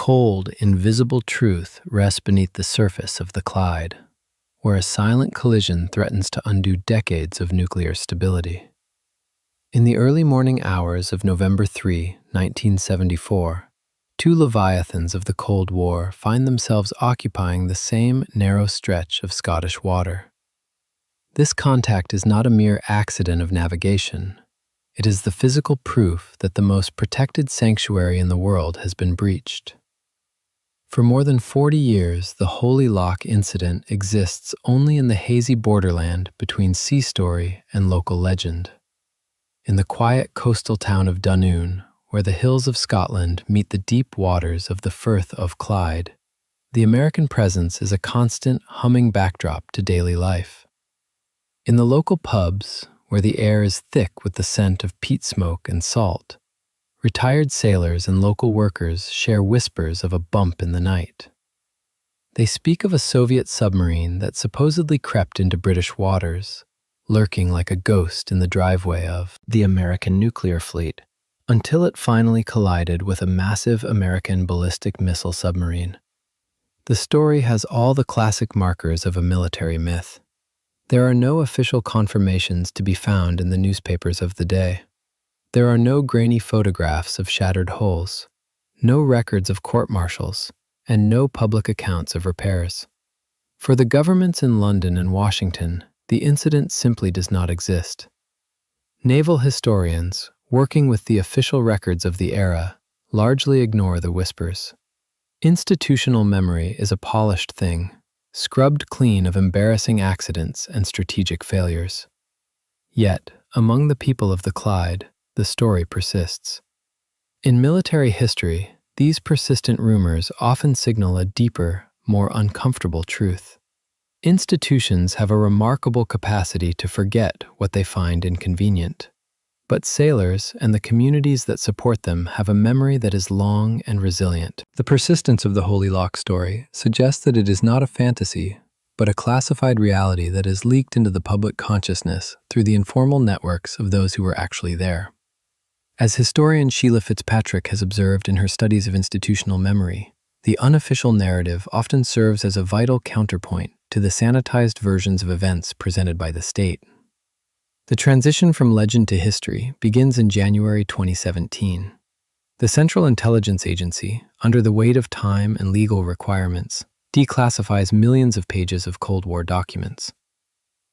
cold, invisible truth rests beneath the surface of the Clyde, where a silent collision threatens to undo decades of nuclear stability. In the early morning hours of November 3, 1974, two leviathans of the Cold War find themselves occupying the same narrow stretch of Scottish water. This contact is not a mere accident of navigation. It is the physical proof that the most protected sanctuary in the world has been breached. For more than 40 years, the Holy Loch incident exists only in the hazy borderland between sea story and local legend. In the quiet coastal town of Dunoon, where the hills of Scotland meet the deep waters of the Firth of Clyde, the American presence is a constant, humming backdrop to daily life. In the local pubs, where the air is thick with the scent of peat smoke and salt, retired sailors and local workers share whispers of a bump in the night. They speak of a Soviet submarine that supposedly crept into British waters, lurking like a ghost in the driveway of the American nuclear fleet, until it finally collided with a massive American ballistic missile submarine. The story has all the classic markers of a military myth. There are no official confirmations to be found in the newspapers of the day. There are no grainy photographs of shattered hulls, no records of court-martials, and no public accounts of repairs. For the governments in London and Washington, the incident simply does not exist. Naval historians, working with the official records of the era, largely ignore the whispers. Institutional memory is a polished thing, scrubbed clean of embarrassing accidents and strategic failures. Yet, among the people of the Clyde, the story persists. In military history, these persistent rumors often signal a deeper, more uncomfortable truth. Institutions have a remarkable capacity to forget what they find inconvenient. But sailors and the communities that support them have a memory that is long and resilient. The persistence of the Holy Loch story suggests that it is not a fantasy, but a classified reality that is leaked into the public consciousness through the informal networks of those who were actually there. As historian Sheila Fitzpatrick has observed in her studies of institutional memory, the unofficial narrative often serves as a vital counterpoint to the sanitized versions of events presented by the state. The transition from legend to history begins in January 2017. The Central Intelligence Agency, under the weight of time and legal requirements, declassifies millions of pages of Cold War documents.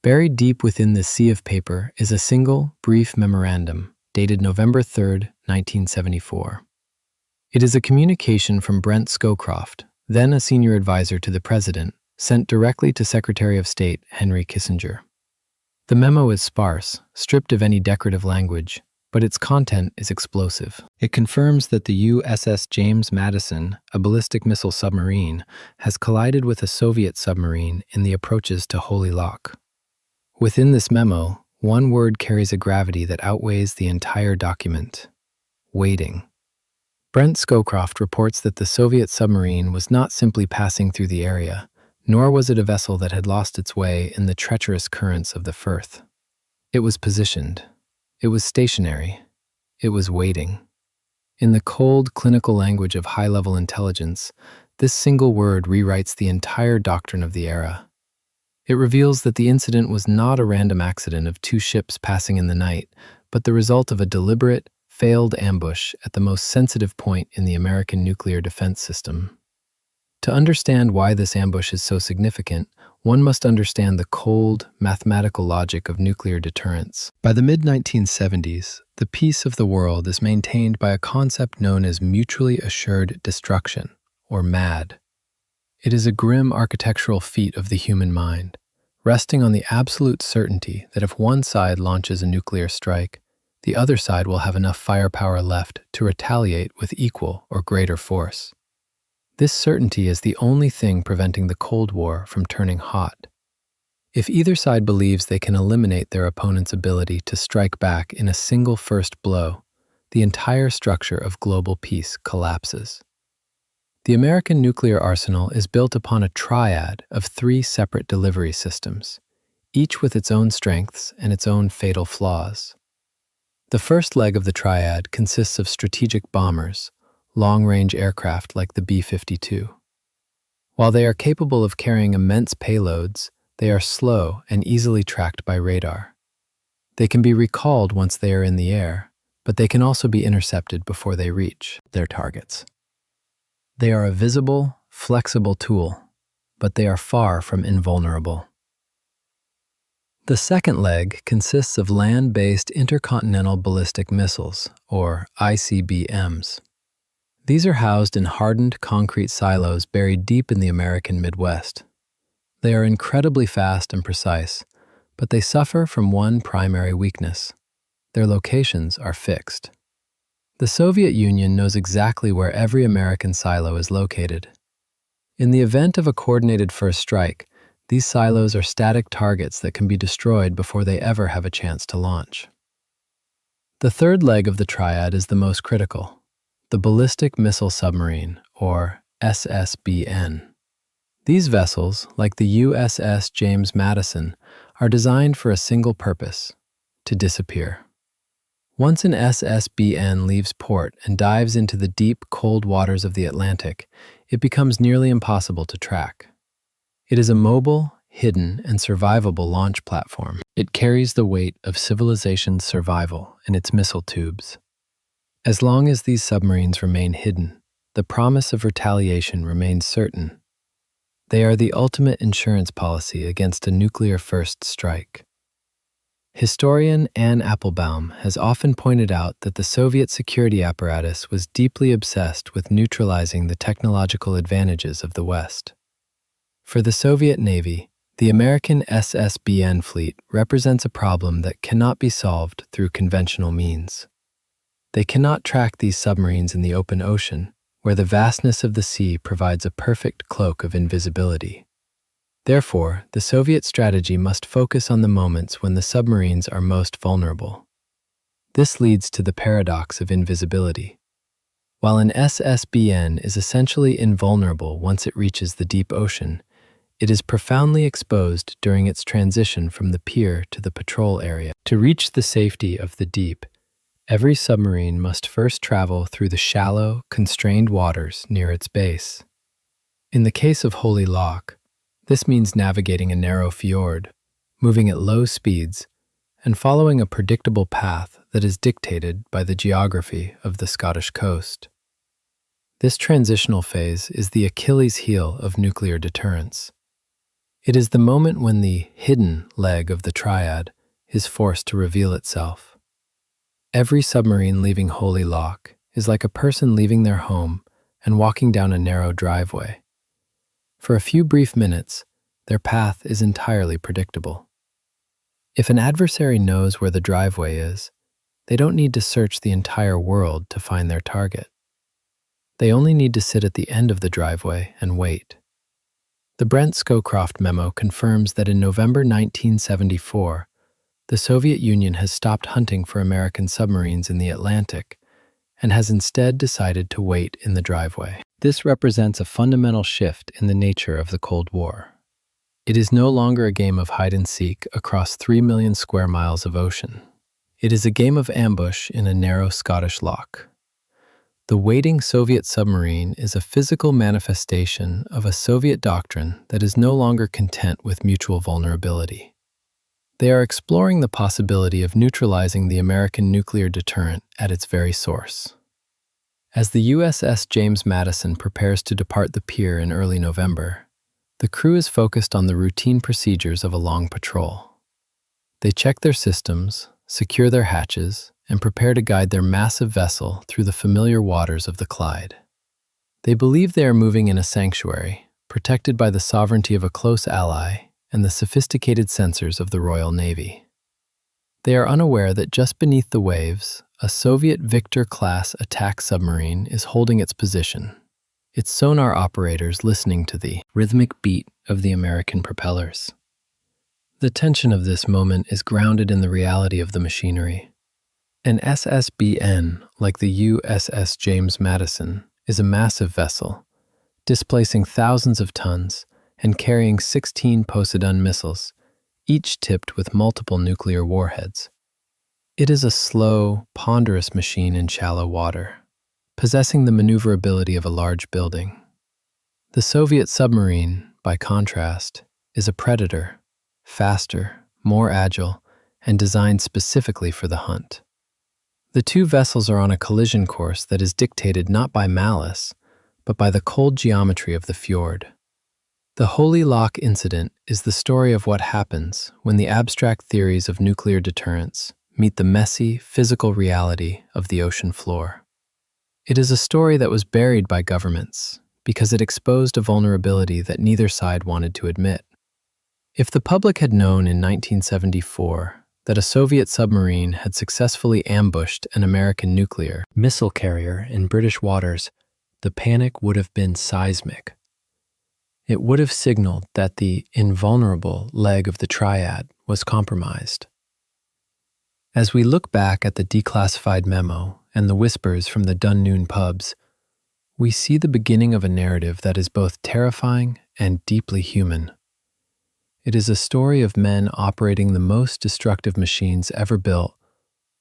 Buried deep within this sea of paper is a single, brief memorandum dated November 3, 1974. It is a communication from Brent Scowcroft, then a senior advisor to the president, sent directly to Secretary of State Henry Kissinger. The memo is sparse, stripped of any decorative language, but its content is explosive. It confirms that the USS James Madison, a ballistic missile submarine, has collided with a Soviet submarine in the approaches to Holy Loch. Within this memo, one word carries a gravity that outweighs the entire document: waiting. Brent Scowcroft reports that the Soviet submarine was not simply passing through the area, nor was it a vessel that had lost its way in the treacherous currents of the Firth. It was positioned. It was stationary. It was waiting. In the cold, clinical language of high-level intelligence, this single word rewrites the entire doctrine of the era. It reveals that the incident was not a random accident of two ships passing in the night, but the result of a deliberate, failed ambush at the most sensitive point in the American nuclear defense system. To understand why this ambush is so significant, one must understand the cold, mathematical logic of nuclear deterrence. By the mid-1970s, the peace of the world is maintained by a concept known as mutually assured destruction, or MAD. It is a grim architectural feat of the human mind, resting on the absolute certainty that if one side launches a nuclear strike, the other side will have enough firepower left to retaliate with equal or greater force. This certainty is the only thing preventing the Cold War from turning hot. If either side believes they can eliminate their opponent's ability to strike back in a single first blow, the entire structure of global peace collapses. The American nuclear arsenal is built upon a triad of three separate delivery systems, each with its own strengths and its own fatal flaws. The first leg of the triad consists of strategic bombers, long-range aircraft like the B-52. While they are capable of carrying immense payloads, they are slow and easily tracked by radar. They can be recalled once they are in the air, but they can also be intercepted before they reach their targets. They are a visible, flexible tool, but they are far from invulnerable. The second leg consists of land-based intercontinental ballistic missiles, or ICBMs. These are housed in hardened concrete silos buried deep in the American Midwest. They are incredibly fast and precise, but they suffer from one primary weakness. Their locations are fixed. The Soviet Union knows exactly where every American silo is located. In the event of a coordinated first strike, these silos are static targets that can be destroyed before they ever have a chance to launch. The third leg of the triad is the most critical, the ballistic missile submarine, or SSBN. These vessels, like the USS James Madison, are designed for a single purpose: to disappear. Once an SSBN leaves port and dives into the deep, cold waters of the Atlantic, it becomes nearly impossible to track. It is a mobile, hidden, and survivable launch platform. It carries the weight of civilization's survival in its missile tubes. As long as these submarines remain hidden, the promise of retaliation remains certain. They are the ultimate insurance policy against a nuclear first strike. Historian Anne Applebaum has often pointed out that the Soviet security apparatus was deeply obsessed with neutralizing the technological advantages of the West. For the Soviet Navy, the American SSBN fleet represents a problem that cannot be solved through conventional means. They cannot track these submarines in the open ocean, where the vastness of the sea provides a perfect cloak of invisibility. Therefore, the Soviet strategy must focus on the moments when the submarines are most vulnerable. This leads to the paradox of invisibility. While an SSBN is essentially invulnerable once it reaches the deep ocean, it is profoundly exposed during its transition from the pier to the patrol area. To reach the safety of the deep, every submarine must first travel through the shallow, constrained waters near its base. In the case of Holy Loch, this means navigating a narrow fjord, moving at low speeds, and following a predictable path that is dictated by the geography of the Scottish coast. This transitional phase is the Achilles heel of nuclear deterrence. It is the moment when the hidden leg of the triad is forced to reveal itself. Every submarine leaving Holy Loch is like a person leaving their home and walking down a narrow driveway. For a few brief minutes, their path is entirely predictable. If an adversary knows where the driveway is, they don't need to search the entire world to find their target. They only need to sit at the end of the driveway and wait. The Brent Scowcroft memo confirms that in November 1974, the Soviet Union has stopped hunting for American submarines in the Atlantic and has instead decided to wait in the driveway. This represents a fundamental shift in the nature of the Cold War. It is no longer a game of hide-and-seek across 3 million square miles of ocean. It is a game of ambush in a narrow Scottish loch. The waiting Soviet submarine is a physical manifestation of a Soviet doctrine that is no longer content with mutual vulnerability. They are exploring the possibility of neutralizing the American nuclear deterrent at its very source. As the USS James Madison prepares to depart the pier in early November, the crew is focused on the routine procedures of a long patrol. They check their systems, secure their hatches, and prepare to guide their massive vessel through the familiar waters of the Clyde. They believe they are moving in a sanctuary, protected by the sovereignty of a close ally and the sophisticated sensors of the Royal Navy. They are unaware that just beneath the waves, a Soviet Victor-class attack submarine is holding its position, its sonar operators listening to the rhythmic beat of the American propellers. The tension of this moment is grounded in the reality of the machinery. An SSBN, like the USS James Madison, is a massive vessel, displacing thousands of tons and carrying 16 Poseidon missiles, each tipped with multiple nuclear warheads. It is a slow, ponderous machine in shallow water. possessing the maneuverability of a large building. The Soviet submarine, by contrast, is a predator, faster, more agile, and designed specifically for the hunt. The two vessels are on a collision course that is dictated not by malice, but by the cold geometry of the fjord. The Holy Lock incident is the story of what happens when the abstract theories of nuclear deterrence meet the messy, physical reality of the ocean floor. It is a story that was buried by governments because it exposed a vulnerability that neither side wanted to admit. If the public had known in 1974 that a Soviet submarine had successfully ambushed an American nuclear missile carrier in British waters, the panic would have been seismic. It would have signaled that the invulnerable leg of the triad was compromised. As we look back at the declassified memo and the whispers from the Dunnoon pubs, we see the beginning of a narrative that is both terrifying and deeply human. It is a story of men operating the most destructive machines ever built,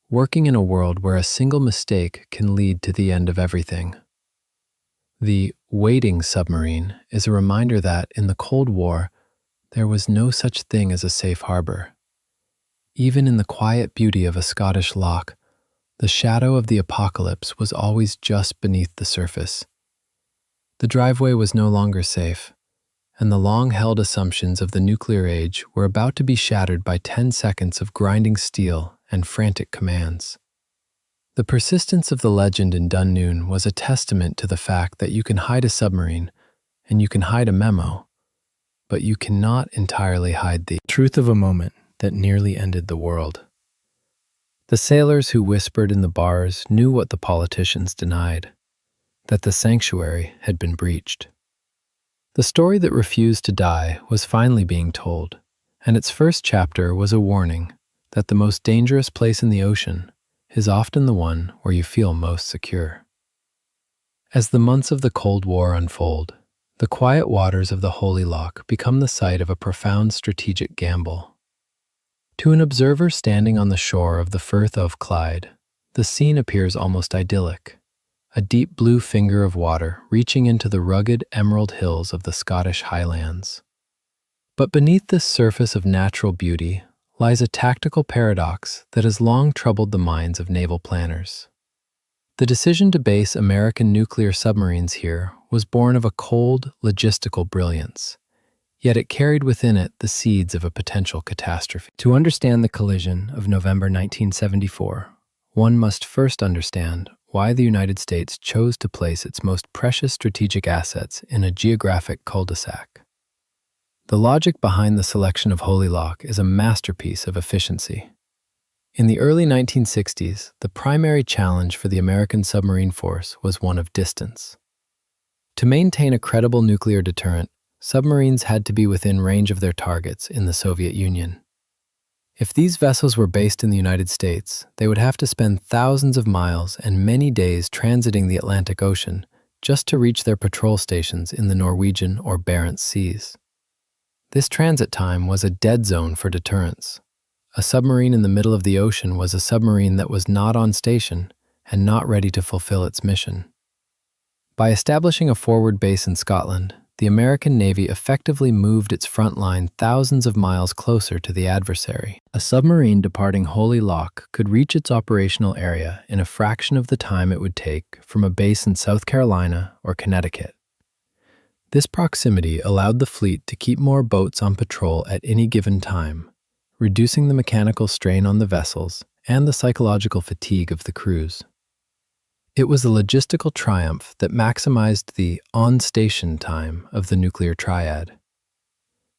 working in a world where a single mistake can lead to the end of everything. The waiting submarine is a reminder that, in the Cold War, there was no such thing as a safe harbor. Even in the quiet beauty of a Scottish loch, the shadow of the apocalypse was always just beneath the surface. The driveway was no longer safe, and the long-held assumptions of the nuclear age were about to be shattered by 10 seconds of grinding steel and frantic commands. The persistence of the legend in Dunnoon was a testament to the fact that you can hide a submarine and you can hide a memo, but you cannot entirely hide the truth of a moment that nearly ended the world. The sailors who whispered in the bars knew what the politicians denied, that the sanctuary had been breached. The story that refused to die was finally being told, and its first chapter was a warning that the most dangerous place in the ocean is often the one where you feel most secure. As the months of the Cold War unfold, the quiet waters of the Holy Loch become the site of a profound strategic gamble. To an observer standing on the shore of the Firth of Clyde, the scene appears almost idyllic, a deep blue finger of water reaching into the rugged emerald hills of the Scottish Highlands. But beneath this surface of natural beauty lies a tactical paradox that has long troubled the minds of naval planners. The decision to base American nuclear submarines here was born of a cold, logistical brilliance, yet it carried within it the seeds of a potential catastrophe. To understand the collision of November 1974, one must first understand why the United States chose to place its most precious strategic assets in a geographic cul-de-sac. The logic behind the selection of Holy Loch is a masterpiece of efficiency. In the early 1960s, the primary challenge for the American submarine force was one of distance. To maintain a credible nuclear deterrent, submarines had to be within range of their targets in the Soviet Union. If these vessels were based in the United States, they would have to spend thousands of miles and many days transiting the Atlantic Ocean just to reach their patrol stations in the Norwegian or Barents Seas. This transit time was a dead zone for deterrence. A submarine in the middle of the ocean was a submarine that was not on station and not ready to fulfill its mission. By establishing a forward base in Scotland, the American Navy effectively moved its front line thousands of miles closer to the adversary. A submarine departing Holy Loch could reach its operational area in a fraction of the time it would take from a base in South Carolina or Connecticut. This proximity allowed the fleet to keep more boats on patrol at any given time, reducing the mechanical strain on the vessels and the psychological fatigue of the crews. It was a logistical triumph that maximized the on-station time of the nuclear triad.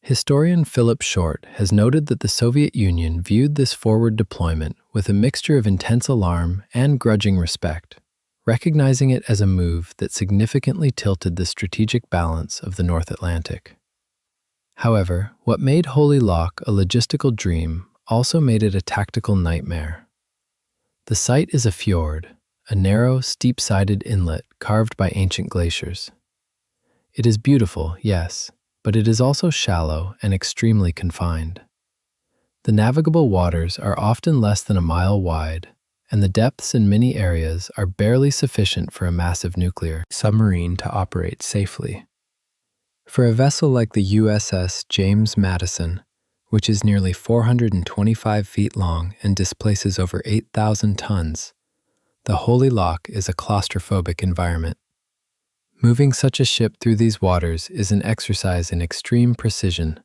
Historian Philip Short has noted that the Soviet Union viewed this forward deployment with a mixture of intense alarm and grudging respect, recognizing it as a move that significantly tilted the strategic balance of the North Atlantic. However, what made Holy Loch a logistical dream also made it a tactical nightmare. The site is a fjord, a narrow, steep-sided inlet carved by ancient glaciers. It is beautiful, yes, but it is also shallow and extremely confined. The navigable waters are often less than a mile wide, and the depths in many areas are barely sufficient for a massive nuclear submarine to operate safely. For a vessel like the USS James Madison, which is nearly 425 feet long and displaces over 8,000 tons, the Holy Loch is a claustrophobic environment. Moving such a ship through these waters is an exercise in extreme precision,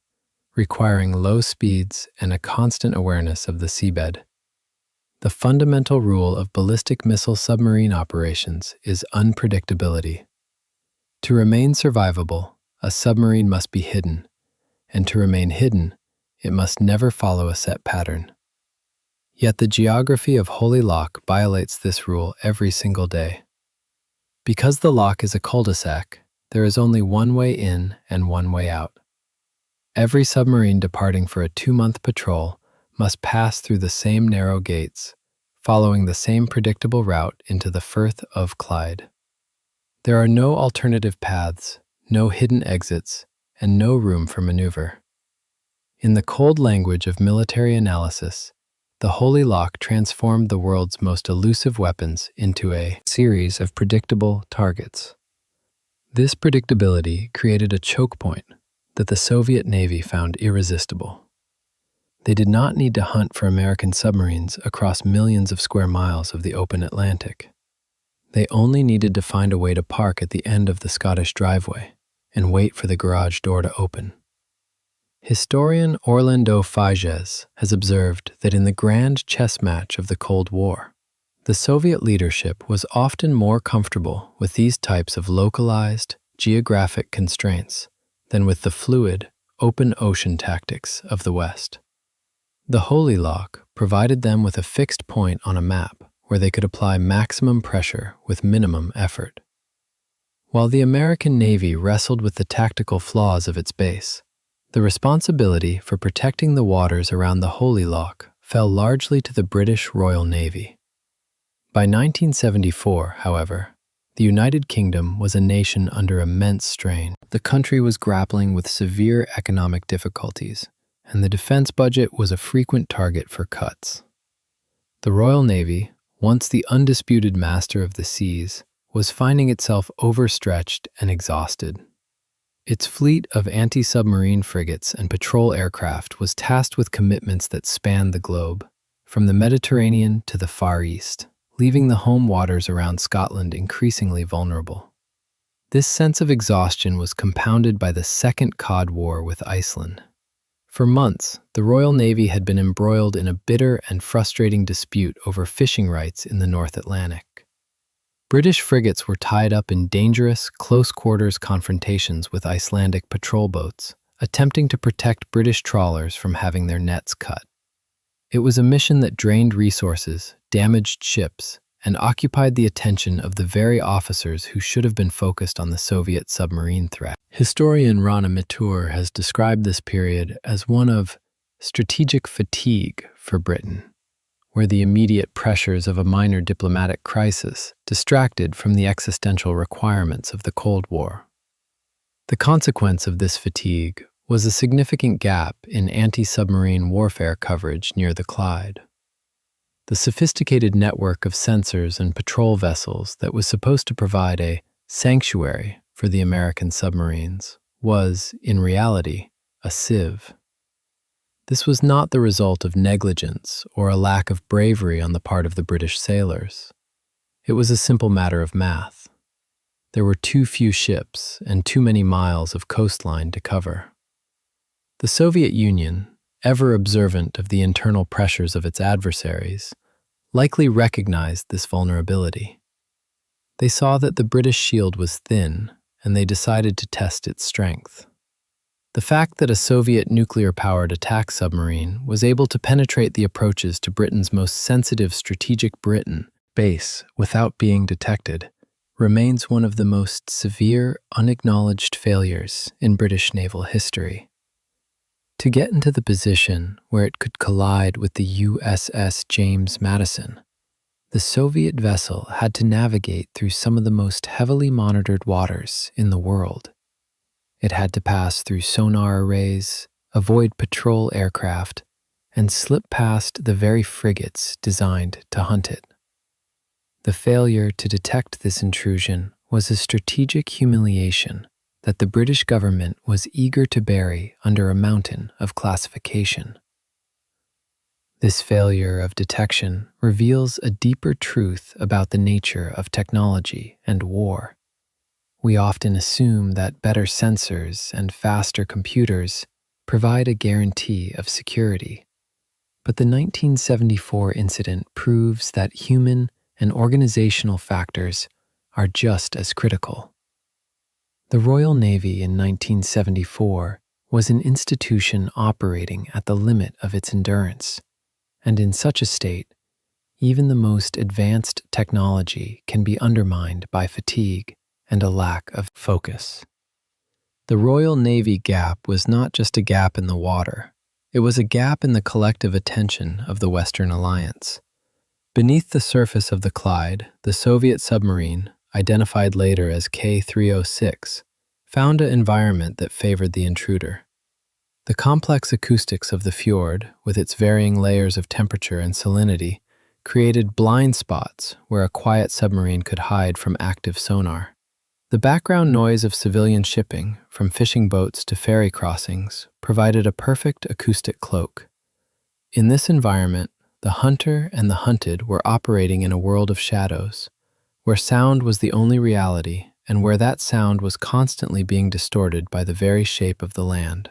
requiring low speeds and a constant awareness of the seabed. The fundamental rule of ballistic missile submarine operations is unpredictability. To remain survivable, a submarine must be hidden, and to remain hidden, it must never follow a set pattern. Yet the geography of Holy Loch violates this rule every single day. Because the loch is a cul-de-sac, there is only one way in and one way out. Every submarine departing for a 2-month patrol must pass through the same narrow gates, following the same predictable route into the Firth of Clyde. There are no alternative paths, no hidden exits, and no room for maneuver. In the cold language of military analysis, the Holy Loch transformed the world's most elusive weapons into a series of predictable targets. This predictability created a choke point that the Soviet Navy found irresistible. They did not need to hunt for American submarines across millions of square miles of the open Atlantic. They only needed to find a way to park at the end of the Scottish driveway and wait for the garage door to open. Historian Orlando Figes has observed that in the grand chess match of the Cold War, the Soviet leadership was often more comfortable with these types of localized, geographic constraints than with the fluid, open ocean tactics of the West. The Holy Loch provided them with a fixed point on a map where they could apply maximum pressure with minimum effort. While the American Navy wrestled with the tactical flaws of its base, the responsibility for protecting the waters around the Holy Loch fell largely to the British Royal Navy. By 1974, however, the United Kingdom was a nation under immense strain. The country was grappling with severe economic difficulties, and the defense budget was a frequent target for cuts. The Royal Navy, once the undisputed master of the seas, was finding itself overstretched and exhausted. Its fleet of anti-submarine frigates and patrol aircraft was tasked with commitments that spanned the globe, from the Mediterranean to the Far East, leaving the home waters around Scotland increasingly vulnerable. This sense of exhaustion was compounded by the Second Cod War with Iceland. For months, the Royal Navy had been embroiled in a bitter and frustrating dispute over fishing rights in the North Atlantic. British frigates were tied up in dangerous, close-quarters confrontations with Icelandic patrol boats, attempting to protect British trawlers from having their nets cut. It was a mission that drained resources, damaged ships, and occupied the attention of the very officers who should have been focused on the Soviet submarine threat. Historian Rana Mitur has described this period as one of strategic fatigue for Britain, where the immediate pressures of a minor diplomatic crisis distracted from the existential requirements of the Cold War. The consequence of this fatigue was a significant gap in anti-submarine warfare coverage near the Clyde. The sophisticated network of sensors and patrol vessels that was supposed to provide a sanctuary for the American submarines was, in reality, a sieve. This was not the result of negligence or a lack of bravery on the part of the British sailors. It was a simple matter of math. There were too few ships and too many miles of coastline to cover. The Soviet Union, ever observant of the internal pressures of its adversaries, likely recognized this vulnerability. They saw that the British shield was thin, and they decided to test its strength. The fact that a Soviet nuclear-powered attack submarine was able to penetrate the approaches to Britain's most sensitive strategic Britain base without being detected remains one of the most severe, unacknowledged failures in British naval history. To get into the position where it could collide with the USS James Madison, the Soviet vessel had to navigate through some of the most heavily monitored waters in the world. It had to pass through sonar arrays, avoid patrol aircraft, and slip past the very frigates designed to hunt it. The failure to detect this intrusion was a strategic humiliation that the British government was eager to bury under a mountain of classification. This failure of detection reveals a deeper truth about the nature of technology and war. We often assume that better sensors and faster computers provide a guarantee of security. But the 1974 incident proves that human and organizational factors are just as critical. The Royal Navy in 1974 was an institution operating at the limit of its endurance, and in such a state, even the most advanced technology can be undermined by fatigue and a lack of focus. The Royal Navy gap was not just a gap in the water, it was a gap in the collective attention of the Western Alliance. Beneath the surface of the Clyde, the Soviet submarine, identified later as K-306, found an environment that favored the intruder. The complex acoustics of the fjord, with its varying layers of temperature and salinity, created blind spots where a quiet submarine could hide from active sonar. The background noise of civilian shipping, from fishing boats to ferry crossings, provided a perfect acoustic cloak. In this environment, the hunter and the hunted were operating in a world of shadows, where sound was the only reality and where that sound was constantly being distorted by the very shape of the land.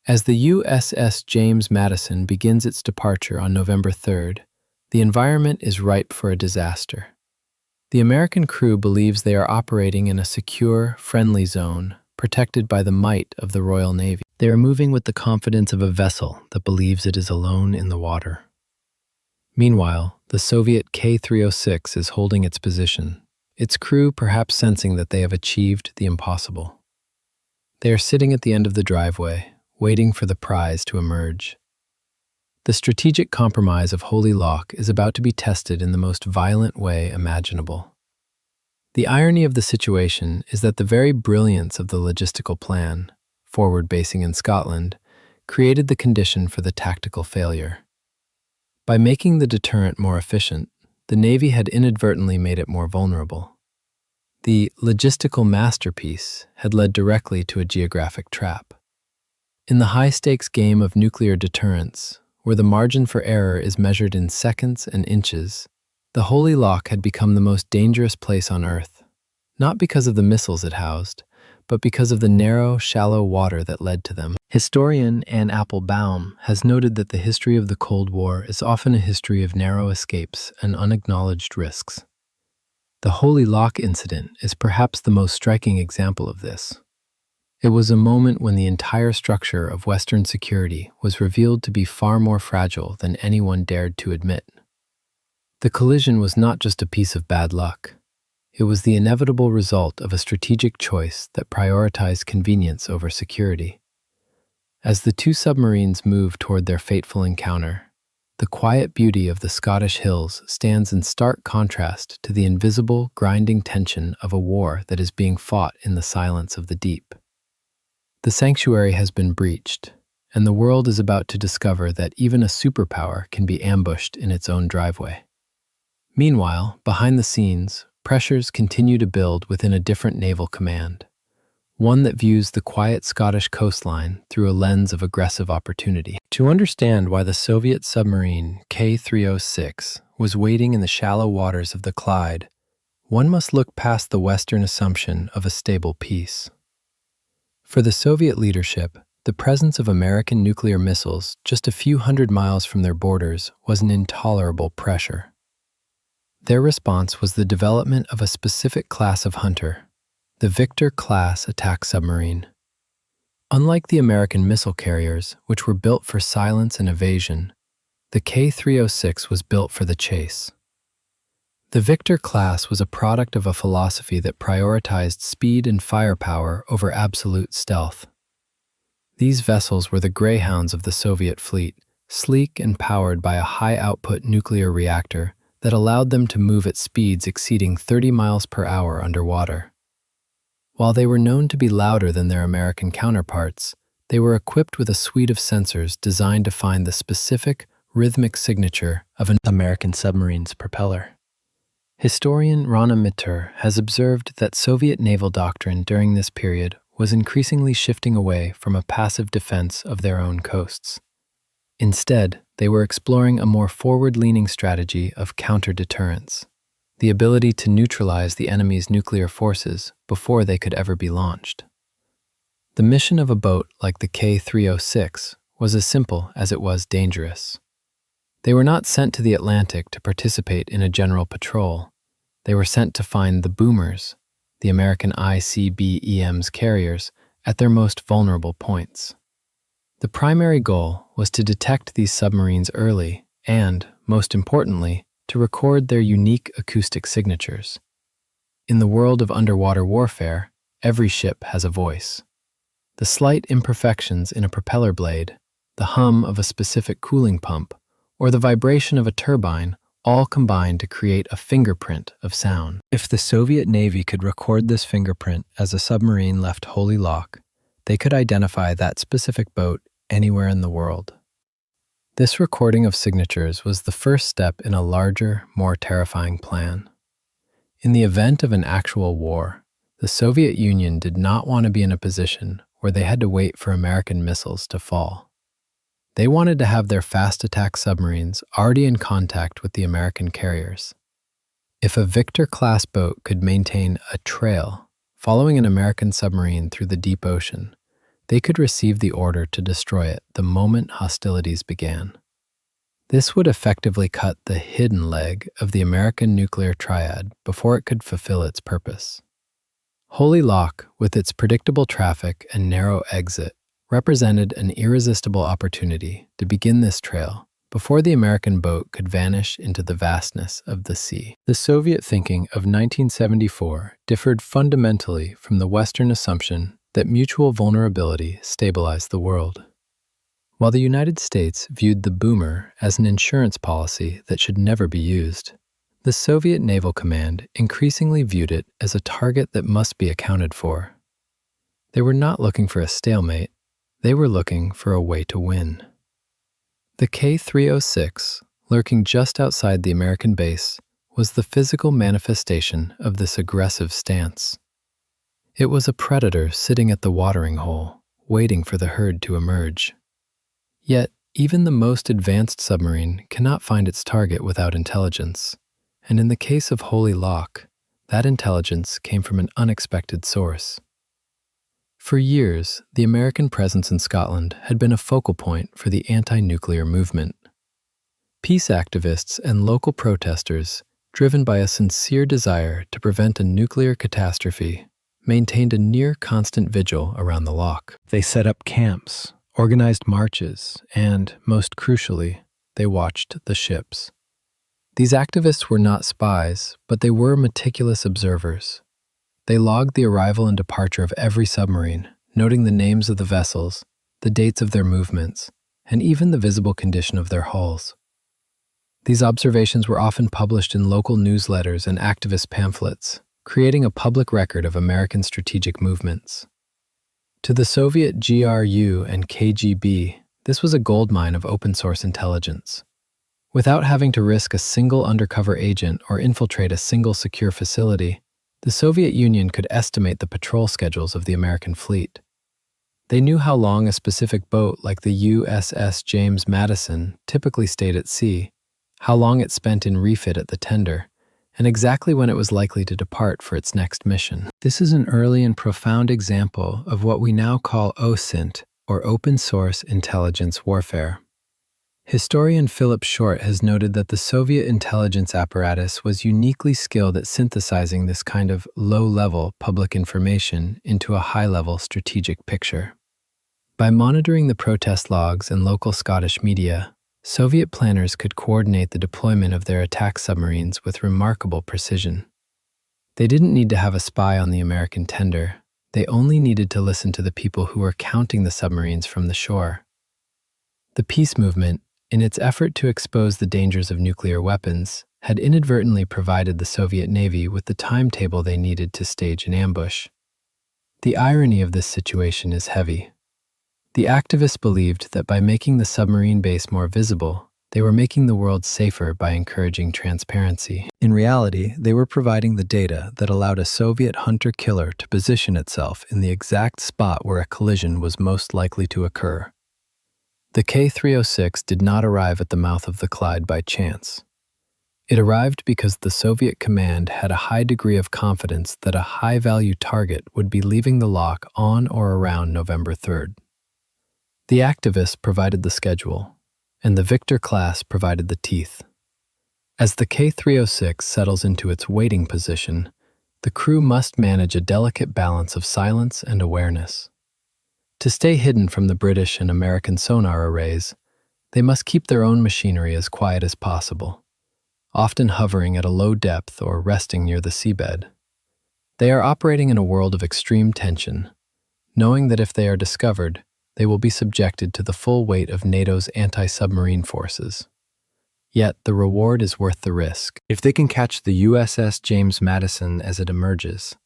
As the USS James Madison begins its departure on November 3rd, the environment is ripe for a disaster. The American crew believes they are operating in a secure, friendly zone, protected by the might of the Royal Navy. They are moving with the confidence of a vessel that believes it is alone in the water. Meanwhile, the Soviet K-306 is holding its position, its crew perhaps sensing that they have achieved the impossible. They are sitting at the end of the driveway, waiting for the prize to emerge. The strategic compromise of Holy Loch is about to be tested in the most violent way imaginable. The irony of the situation is that the very brilliance of the logistical plan, forward basing in Scotland, created the condition for the tactical failure. By making the deterrent more efficient, the Navy had inadvertently made it more vulnerable. The logistical masterpiece had led directly to a geographic trap. In the high-stakes game of nuclear deterrence, where the margin for error is measured in seconds and inches, the Holy Loch had become the most dangerous place on Earth, not because of the missiles it housed, but because of the narrow, shallow water that led to them. Historian Anne Applebaum has noted that the history of the Cold War is often a history of narrow escapes and unacknowledged risks. The Holy Loch incident is perhaps the most striking example of this. It was a moment when the entire structure of Western security was revealed to be far more fragile than anyone dared to admit. The collision was not just a piece of bad luck. It was the inevitable result of a strategic choice that prioritized convenience over security. As the two submarines moved toward their fateful encounter, the quiet beauty of the Scottish hills stands in stark contrast to the invisible, grinding tension of a war that is being fought in the silence of the deep. The sanctuary has been breached, and the world is about to discover that even a superpower can be ambushed in its own driveway. Meanwhile, behind the scenes, pressures continue to build within a different naval command, one that views the quiet Scottish coastline through a lens of aggressive opportunity. To understand why the Soviet submarine K-306 was waiting in the shallow waters of the Clyde, one must look past the Western assumption of a stable peace. For the Soviet leadership, the presence of American nuclear missiles just a few hundred miles from their borders was an intolerable pressure. Their response was the development of a specific class of hunter, the Victor-class attack submarine. Unlike the American missile carriers, which were built for silence and evasion, the K-306 was built for the chase. The Victor class was a product of a philosophy that prioritized speed and firepower over absolute stealth. These vessels were the greyhounds of the Soviet fleet, sleek and powered by a high-output nuclear reactor that allowed them to move at speeds exceeding 30 miles per hour underwater. While they were known to be louder than their American counterparts, they were equipped with a suite of sensors designed to find the specific, rhythmic signature of an American submarine's propeller. Historian Rana Mitter has observed that Soviet naval doctrine during this period was increasingly shifting away from a passive defense of their own coasts. Instead, they were exploring a more forward-leaning strategy of counter-deterrence, the ability to neutralize the enemy's nuclear forces before they could ever be launched. The mission of a boat like the K-306 was as simple as it was dangerous. They were not sent to the Atlantic to participate in a general patrol. They were sent to find the boomers, the American ICBM's carriers, at their most vulnerable points. The primary goal was to detect these submarines early and, most importantly, to record their unique acoustic signatures. In the world of underwater warfare, every ship has a voice. The slight imperfections in a propeller blade, the hum of a specific cooling pump, or the vibration of a turbine all combine to create a fingerprint of sound. If the Soviet Navy could record this fingerprint as a submarine left wholly lock, they could identify that specific boat anywhere in the world. This recording of signatures was the first step in a larger, more terrifying plan. In the event of an actual war, the Soviet Union did not want to be in a position where they had to wait for American missiles to fall. They wanted to have their fast attack submarines already in contact with the American carriers. If a Victor-class boat could maintain a trail following an American submarine through the deep ocean, they could receive the order to destroy it the moment hostilities began. This would effectively cut the hidden leg of the American nuclear triad before it could fulfill its purpose. Holy Lock, with its predictable traffic and narrow exit, represented an irresistible opportunity to begin this trail before the American boat could vanish into the vastness of the sea. The Soviet thinking of 1974 differed fundamentally from the Western assumption that mutual vulnerability stabilized the world. While the United States viewed the boomer as an insurance policy that should never be used, the Soviet Naval Command increasingly viewed it as a target that must be accounted for. They were not looking for a stalemate. They were looking for a way to win. The K-306, lurking just outside the American base, was the physical manifestation of this aggressive stance. It was a predator sitting at the watering hole, waiting for the herd to emerge. Yet, even the most advanced submarine cannot find its target without intelligence, and in the case of Holy Lock, that intelligence came from an unexpected source. For years, the American presence in Scotland had been a focal point for the anti-nuclear movement. Peace activists and local protesters, driven by a sincere desire to prevent a nuclear catastrophe, maintained a near-constant vigil around the lock. They set up camps, organized marches, and, most crucially, they watched the ships. These activists were not spies, but they were meticulous observers. They logged the arrival and departure of every submarine, noting the names of the vessels, the dates of their movements, and even the visible condition of their hulls. These observations were often published in local newsletters and activist pamphlets, creating a public record of American strategic movements. To the Soviet GRU and KGB, this was a goldmine of open-source intelligence. Without having to risk a single undercover agent or infiltrate a single secure facility, the Soviet Union could estimate the patrol schedules of the American fleet. They knew how long a specific boat like the USS James Madison typically stayed at sea, how long it spent in refit at the tender, and exactly when it was likely to depart for its next mission. This is an early and profound example of what we now call OSINT, or Open Source Intelligence Warfare. Historian Philip Short has noted that the Soviet intelligence apparatus was uniquely skilled at synthesizing this kind of low-level public information into a high-level strategic picture. By monitoring the protest logs and local Scottish media, Soviet planners could coordinate the deployment of their attack submarines with remarkable precision. They didn't need to have a spy on the American tender. They only needed to listen to the people who were counting the submarines from the shore. The peace movement, in its effort to expose the dangers of nuclear weapons, had inadvertently provided the Soviet Navy with the timetable they needed to stage an ambush. The irony of this situation is heavy. The activists believed that by making the submarine base more visible, They were making the world safer by encouraging transparency. In reality, they were providing the data that allowed a Soviet hunter-killer to position itself in the exact spot where a collision was most likely to occur. The K-306 did not arrive at the mouth of the Clyde by chance. It arrived because the Soviet command had a high degree of confidence that a high-value target would be leaving the lock on or around November 3rd. The activists provided the schedule, and the Victor class provided the teeth. As the K-306 settles into its waiting position, the crew must manage a delicate balance of silence and awareness. To stay hidden from the British and American sonar arrays, they must keep their own machinery as quiet as possible, often hovering at a low depth or resting near the seabed. They are operating in a world of extreme tension, knowing that if they are discovered, they will be subjected to the full weight of NATO's anti-submarine forces. Yet the reward is worth the risk. If they can catch the USS James Madison as it emerges,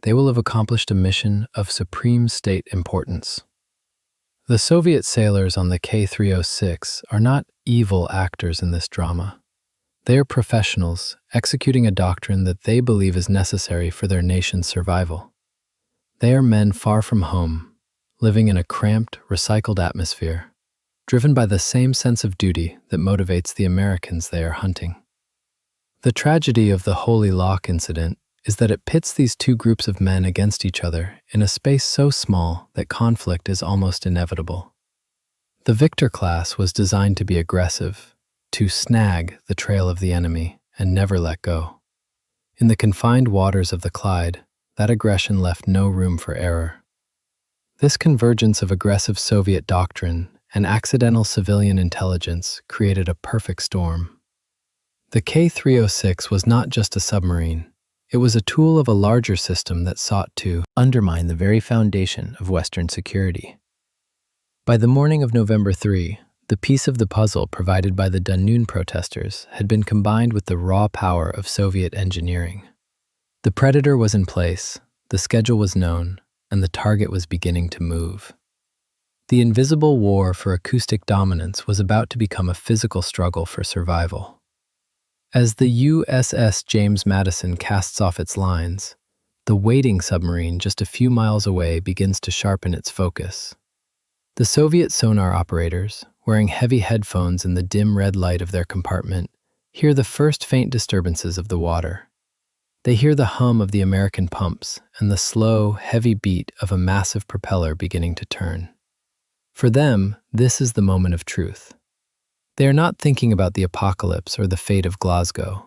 they will have accomplished a mission of supreme state importance. The Soviet sailors on the K-306 are not evil actors in this drama. They are professionals executing a doctrine that they believe is necessary for their nation's survival. They are men far from home, living in a cramped, recycled atmosphere, driven by the same sense of duty that motivates the Americans they are hunting. The tragedy of the Holy Lock incident is that it pits these two groups of men against each other in a space so small that conflict is almost inevitable. The Victor class was designed to be aggressive, to snag the trail of the enemy and never let go. In the confined waters of the Clyde, that aggression left no room for error. This convergence of aggressive Soviet doctrine and accidental civilian intelligence created a perfect storm. The K-306 was not just a submarine. It was a tool of a larger system that sought to undermine the very foundation of Western security. By the morning of November 3, the piece of the puzzle provided by the Danune protesters had been combined with the raw power of Soviet engineering. The Predator was in place, the schedule was known, and the target was beginning to move. The invisible war for acoustic dominance was about to become a physical struggle for survival. As the USS James Madison casts off its lines, the waiting submarine just a few miles away begins to sharpen its focus. The Soviet sonar operators, wearing heavy headphones in the dim red light of their compartment, hear the first faint disturbances of the water. They hear the hum of the American pumps and the slow, heavy beat of a massive propeller beginning to turn. For them, this is the moment of truth. They are not thinking about the apocalypse or the fate of Glasgow.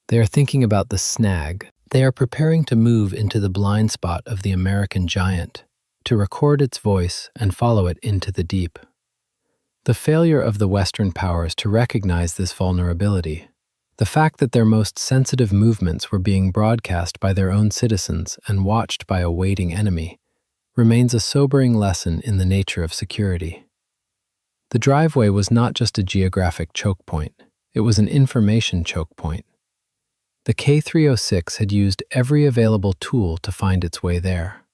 They are thinking about the snag. They are preparing to move into the blind spot of the American giant, to record its voice and follow it into the deep. The failure of the Western powers to recognize this vulnerability, the fact that their most sensitive movements were being broadcast by their own citizens and watched by a waiting enemy, remains a sobering lesson in the nature of security. The driveway was not just a geographic choke point, it was an information choke point. The K-306 had used every available tool to find its way there.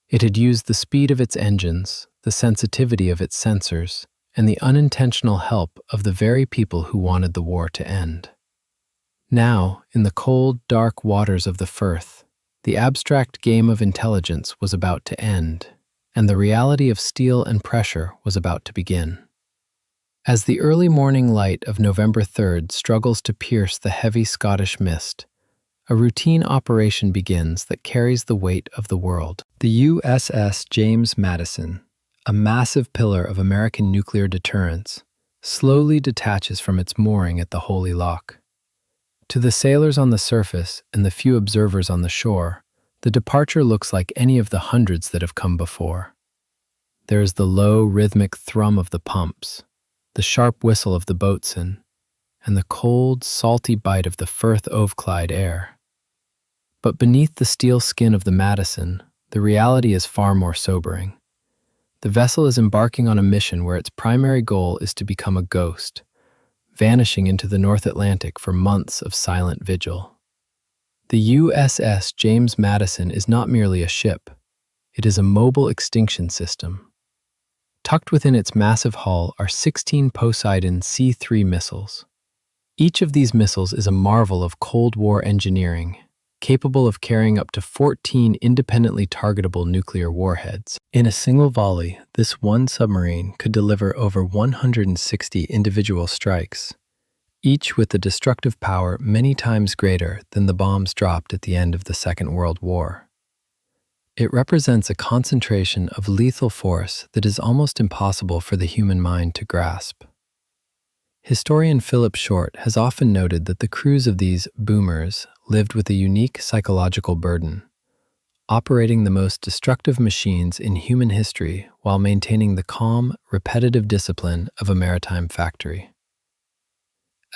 It had used the speed of its engines, the sensitivity of its sensors, and the unintentional help of the very people who wanted the war to end. Now, in the cold, dark waters of the Firth, the abstract game of intelligence was about to end, and the reality of steel and pressure was about to begin. As the early morning light of November 3rd struggles to pierce the heavy Scottish mist, a routine operation begins that carries the weight of the world. The USS James Madison, a massive pillar of American nuclear deterrence, slowly detaches from its mooring at the Holy Lock. To the sailors on the surface and the few observers on the shore, the departure looks like any of the hundreds that have come before. There is the low, rhythmic thrum of the pumps, the sharp whistle of the boatswain, and the cold, salty bite of the Firth of Clyde air. But beneath the steel skin of the Madison, the reality is far more sobering. The vessel is embarking on a mission where its primary goal is to become a ghost, vanishing into the North Atlantic for months of silent vigil. The USS James Madison is not merely a ship, it is a mobile extinction system. Tucked within its massive hull are 16 Poseidon C-3 missiles. Each of these missiles is a marvel of Cold War engineering, capable of carrying up to 14 independently targetable nuclear warheads. In a single volley, this one submarine could deliver over 160 individual strikes, each with a destructive power many times greater than the bombs dropped at the end of the Second World War. It represents a concentration of lethal force that is almost impossible for the human mind to grasp. Historian Philip Short has often noted that the crews of these boomers lived with a unique psychological burden, operating the most destructive machines in human history while maintaining the calm, repetitive discipline of a maritime factory.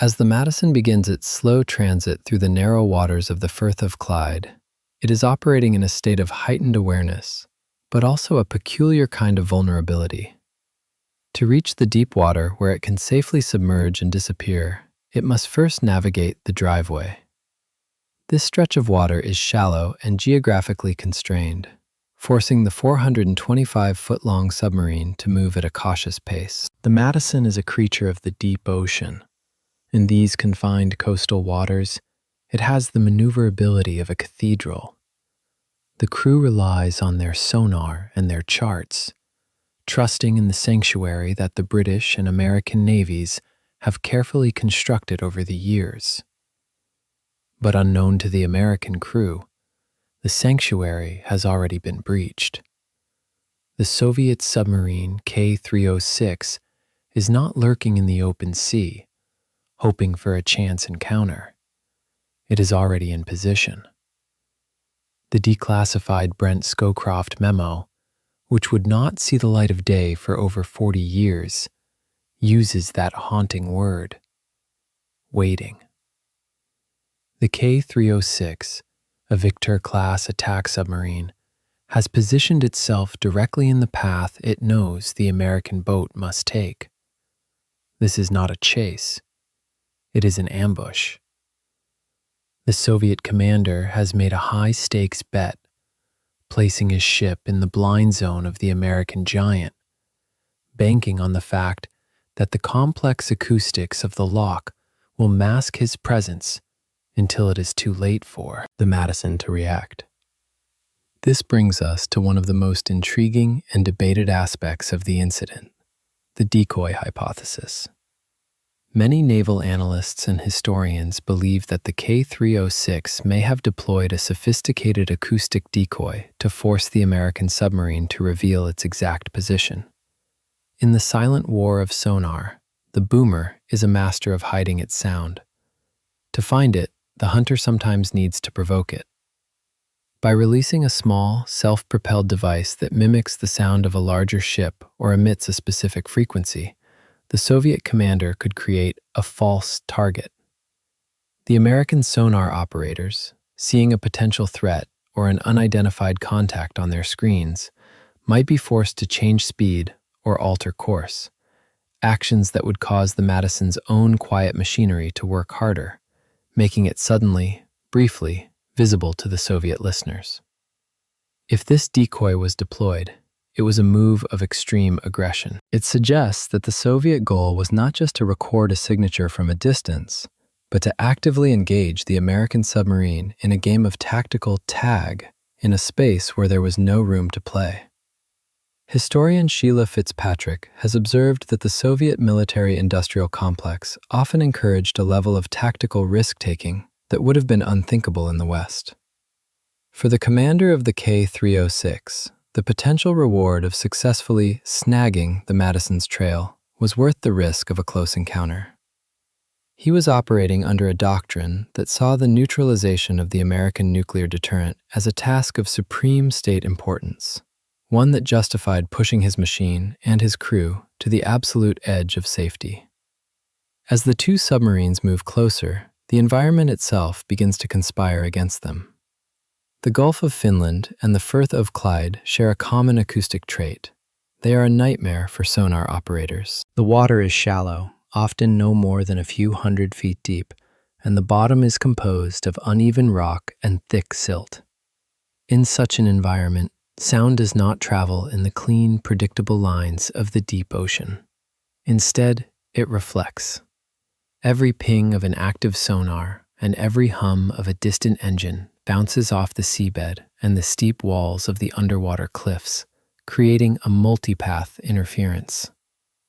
As the Madison begins its slow transit through the narrow waters of the Firth of Clyde, it is operating in a state of heightened awareness, but also a peculiar kind of vulnerability. To reach the deep water where it can safely submerge and disappear, it must first navigate the driveway. This stretch of water is shallow and geographically constrained, forcing the 425-foot-long submarine to move at a cautious pace. The Madison is a creature of the deep ocean. In these confined coastal waters, it has the maneuverability of a cathedral. The crew relies on their sonar and their charts, trusting in the sanctuary that the British and American navies have carefully constructed over the years. But unknown to the American crew, the sanctuary has already been breached. The Soviet submarine K-306 is not lurking in the open sea, hoping for a chance encounter. It is already in position. The declassified Brent Scowcroft memo, which would not see the light of day for over 40 years, uses that haunting word: waiting. The K-306, a Victor-class attack submarine, has positioned itself directly in the path it knows the American boat must take. This is not a chase. It is an ambush. The Soviet commander has made a high-stakes bet, placing his ship in the blind zone of the American giant, banking on the fact that the complex acoustics of the lock will mask his presence until it is too late for the Madison to react. This brings us to one of the most intriguing and debated aspects of the incident, the decoy hypothesis. Many naval analysts and historians believe that the K-306 may have deployed a sophisticated acoustic decoy to force the American submarine to reveal its exact position. In the silent war of sonar, the boomer is a master of hiding its sound. To find it, the hunter sometimes needs to provoke it. By releasing a small, self-propelled device that mimics the sound of a larger ship or emits a specific frequency, the Soviet commander could create a false target. The American sonar operators, seeing a potential threat or an unidentified contact on their screens, might be forced to change speed or alter course, actions that would cause the Madison's own quiet machinery to work harder, making it suddenly, briefly, visible to the Soviet listeners. If this decoy was deployed, it was a move of extreme aggression. It suggests that the Soviet goal was not just to record a signature from a distance, but to actively engage the American submarine in a game of tactical tag in a space where there was no room to play. Historian Sheila Fitzpatrick has observed that the Soviet military-industrial complex often encouraged a level of tactical risk-taking that would have been unthinkable in the West. For the commander of the K-306, the potential reward of successfully snagging the Madison's trail was worth the risk of a close encounter. He was operating under a doctrine that saw the neutralization of the American nuclear deterrent as a task of supreme state importance, one that justified pushing his machine and his crew to the absolute edge of safety. As the two submarines move closer, the environment itself begins to conspire against them. The Gulf of Finland and the Firth of Clyde share a common acoustic trait. They are a nightmare for sonar operators. The water is shallow, often no more than a few 100 feet deep, and the bottom is composed of uneven rock and thick silt. In such an environment, Sound does not travel in the clean, predictable lines of the deep ocean. Instead, it reflects. Every ping of an active sonar and every hum of a distant engine bounces off the seabed and the steep walls of the underwater cliffs, creating a multipath interference.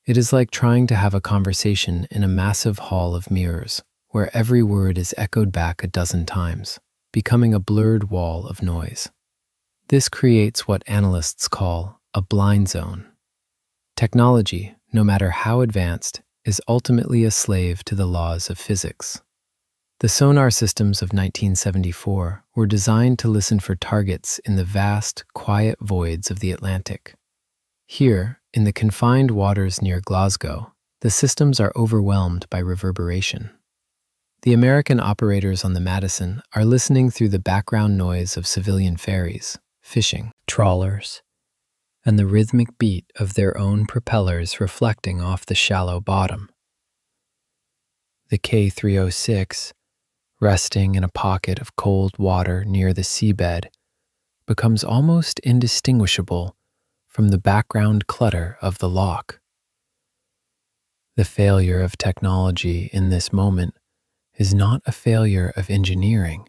It is like trying to have a conversation in a massive hall of mirrors, where every word is echoed back a dozen times, becoming a blurred wall of noise. This creates what analysts call a blind zone. Technology, no matter how advanced, is ultimately a slave to the laws of physics. The sonar systems of 1974 were designed to listen for targets in the vast, quiet voids of the Atlantic. Here, in the confined waters near Glasgow, the systems are overwhelmed by reverberation. The American operators on the Madison are listening through the background noise of civilian ferries, fishing, trawlers, and the rhythmic beat of their own propellers reflecting off the shallow bottom. The K-306, resting in a pocket of cold water near the seabed, becomes almost indistinguishable from the background clutter of the loch. The failure of technology in this moment is not a failure of engineering,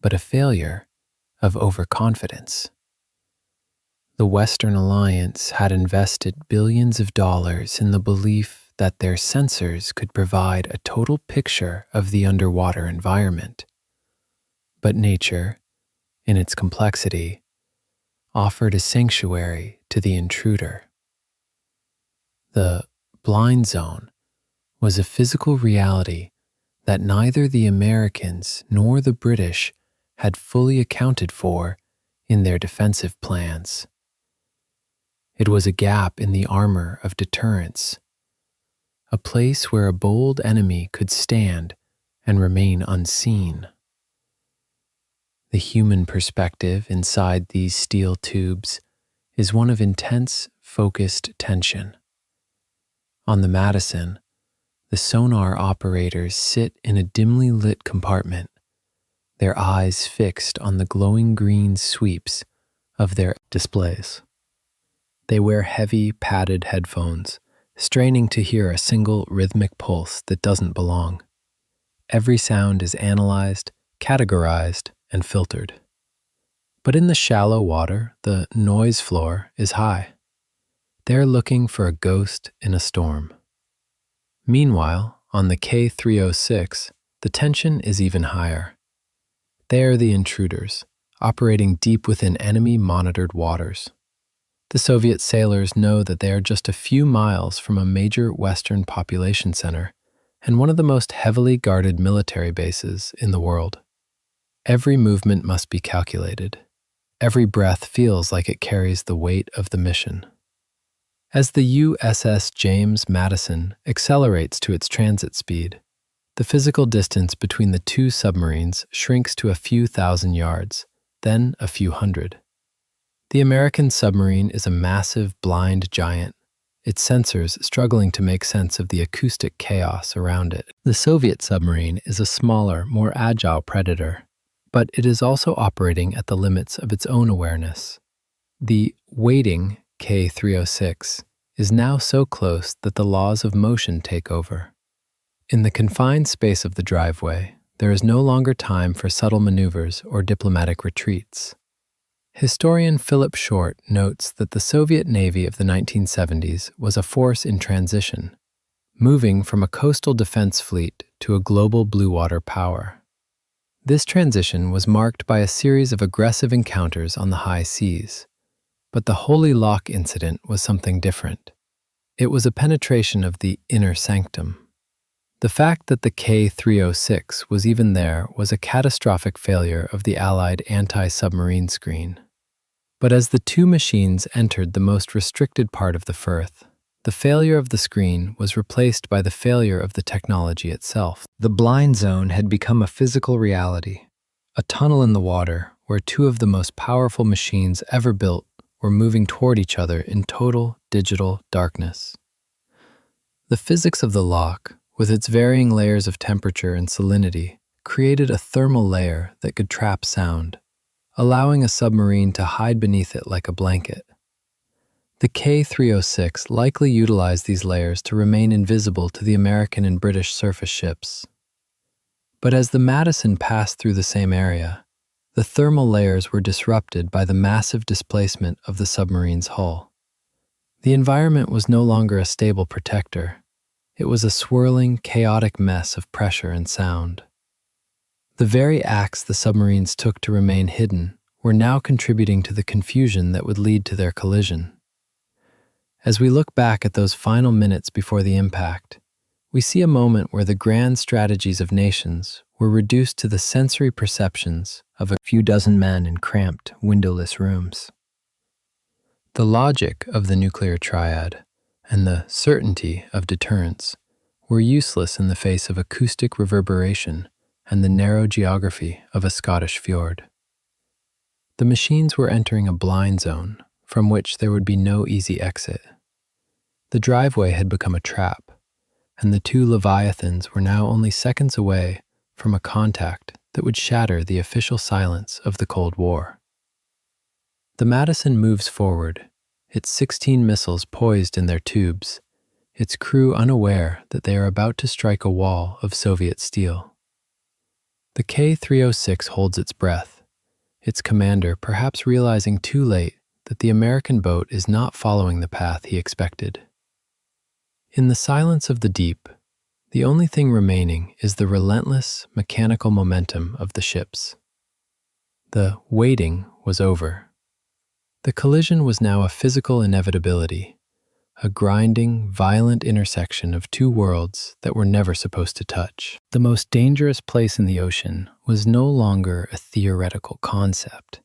but a failure of overconfidence. The Western Alliance had invested billions of dollars in the belief that their sensors could provide a total picture of the underwater environment. But nature, in its complexity, offered a sanctuary to the intruder. The blind zone was a physical reality that neither the Americans nor the British had fully accounted for in their defensive plans. It was a gap in the armor of deterrence, a place where a bold enemy could stand and remain unseen. The human perspective inside these steel tubes is one of intense, focused tension. On the Madison, the sonar operators sit in a dimly lit compartment, their eyes fixed on the glowing green sweeps of their displays. They wear heavy, padded headphones, straining to hear a single rhythmic pulse that doesn't belong. Every sound is analyzed, categorized, and filtered. But in the shallow water, the noise floor is high. They're looking for a ghost in a storm. Meanwhile, on the K-306, the tension is even higher. They are the intruders, operating deep within enemy-monitored waters. The Soviet sailors know that they are just a few miles from a major Western population center and one of the most heavily guarded military bases in the world. Every movement must be calculated. Every breath feels like it carries the weight of the mission. As the USS James Madison accelerates to its transit speed, the physical distance between the two submarines shrinks to a few thousand yards, then a few hundred. The American submarine is a massive, blind giant, its sensors struggling to make sense of the acoustic chaos around it. The Soviet submarine is a smaller, more agile predator, but it is also operating at the limits of its own awareness. The waiting K-306 is now so close that the laws of motion take over. In the confined space of the driveway, there is no longer time for subtle maneuvers or diplomatic retreats. Historian Philip Short notes that the Soviet Navy of the 1970s was a force in transition, moving from a coastal defense fleet to a global blue water power. This transition was marked by a series of aggressive encounters on the high seas. But the Holy Loch incident was something different. It was a penetration of the inner sanctum. The fact that the K-306 was even there was a catastrophic failure of the Allied anti-submarine screen. But as the two machines entered the most restricted part of the Firth, the failure of the screen was replaced by the failure of the technology itself. The blind zone had become a physical reality, a tunnel in the water where two of the most powerful machines ever built were moving toward each other in total digital darkness. The physics of the loch, with its varying layers of temperature and salinity, created a thermal layer that could trap sound, allowing a submarine to hide beneath it like a blanket. The K-306 likely utilized these layers to remain invisible to the American and British surface ships. But as the Madison passed through the same area, the thermal layers were disrupted by the massive displacement of the submarine's hull. The environment was no longer a stable protector. It was a swirling, chaotic mess of pressure and sound. The very acts the submarines took to remain hidden were now contributing to the confusion that would lead to their collision. As we look back at those final minutes before the impact, we see a moment where the grand strategies of nations were reduced to the sensory perceptions of a few dozen men in cramped, windowless rooms. The logic of the nuclear triad and the certainty of deterrence were useless in the face of acoustic reverberation and the narrow geography of a Scottish fjord. The machines were entering a blind zone from which there would be no easy exit. The driveway had become a trap, and the two Leviathans were now only seconds away from a contact that would shatter the official silence of the Cold War. The Madison moves forward, its 16 missiles poised in their tubes, its crew unaware that they are about to strike a wall of Soviet steel. The K-306 holds its breath, its commander perhaps realizing too late that the American boat is not following the path he expected. In the silence of the deep, the only thing remaining is the relentless mechanical momentum of the ships. The waiting was over. The collision was now a physical inevitability, a grinding, violent intersection of two worlds that were never supposed to touch. The most dangerous place in the ocean was no longer a theoretical concept.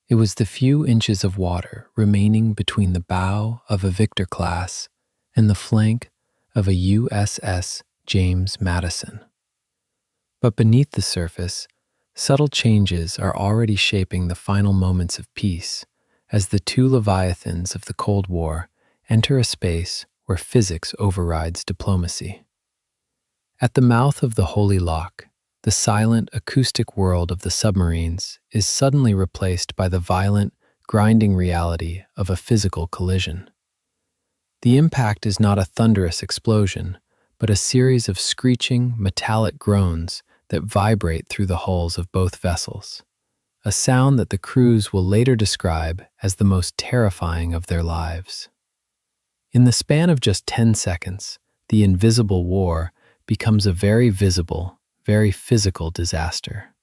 It was the few inches of water remaining between the bow of a Victor class and the flank of a USS James Madison. But beneath the surface, subtle changes are already shaping the final moments of peace as the two Leviathans of the Cold War enter a space where physics overrides diplomacy. At the mouth of the Holy Loch, the silent, acoustic world of the submarines is suddenly replaced by the violent, grinding reality of a physical collision. The impact is not a thunderous explosion, but a series of screeching, metallic groans that vibrate through the hulls of both vessels, a sound that the crews will later describe as the most terrifying of their lives. In the span of just 10 seconds, the invisible war becomes a very visible, very physical disaster.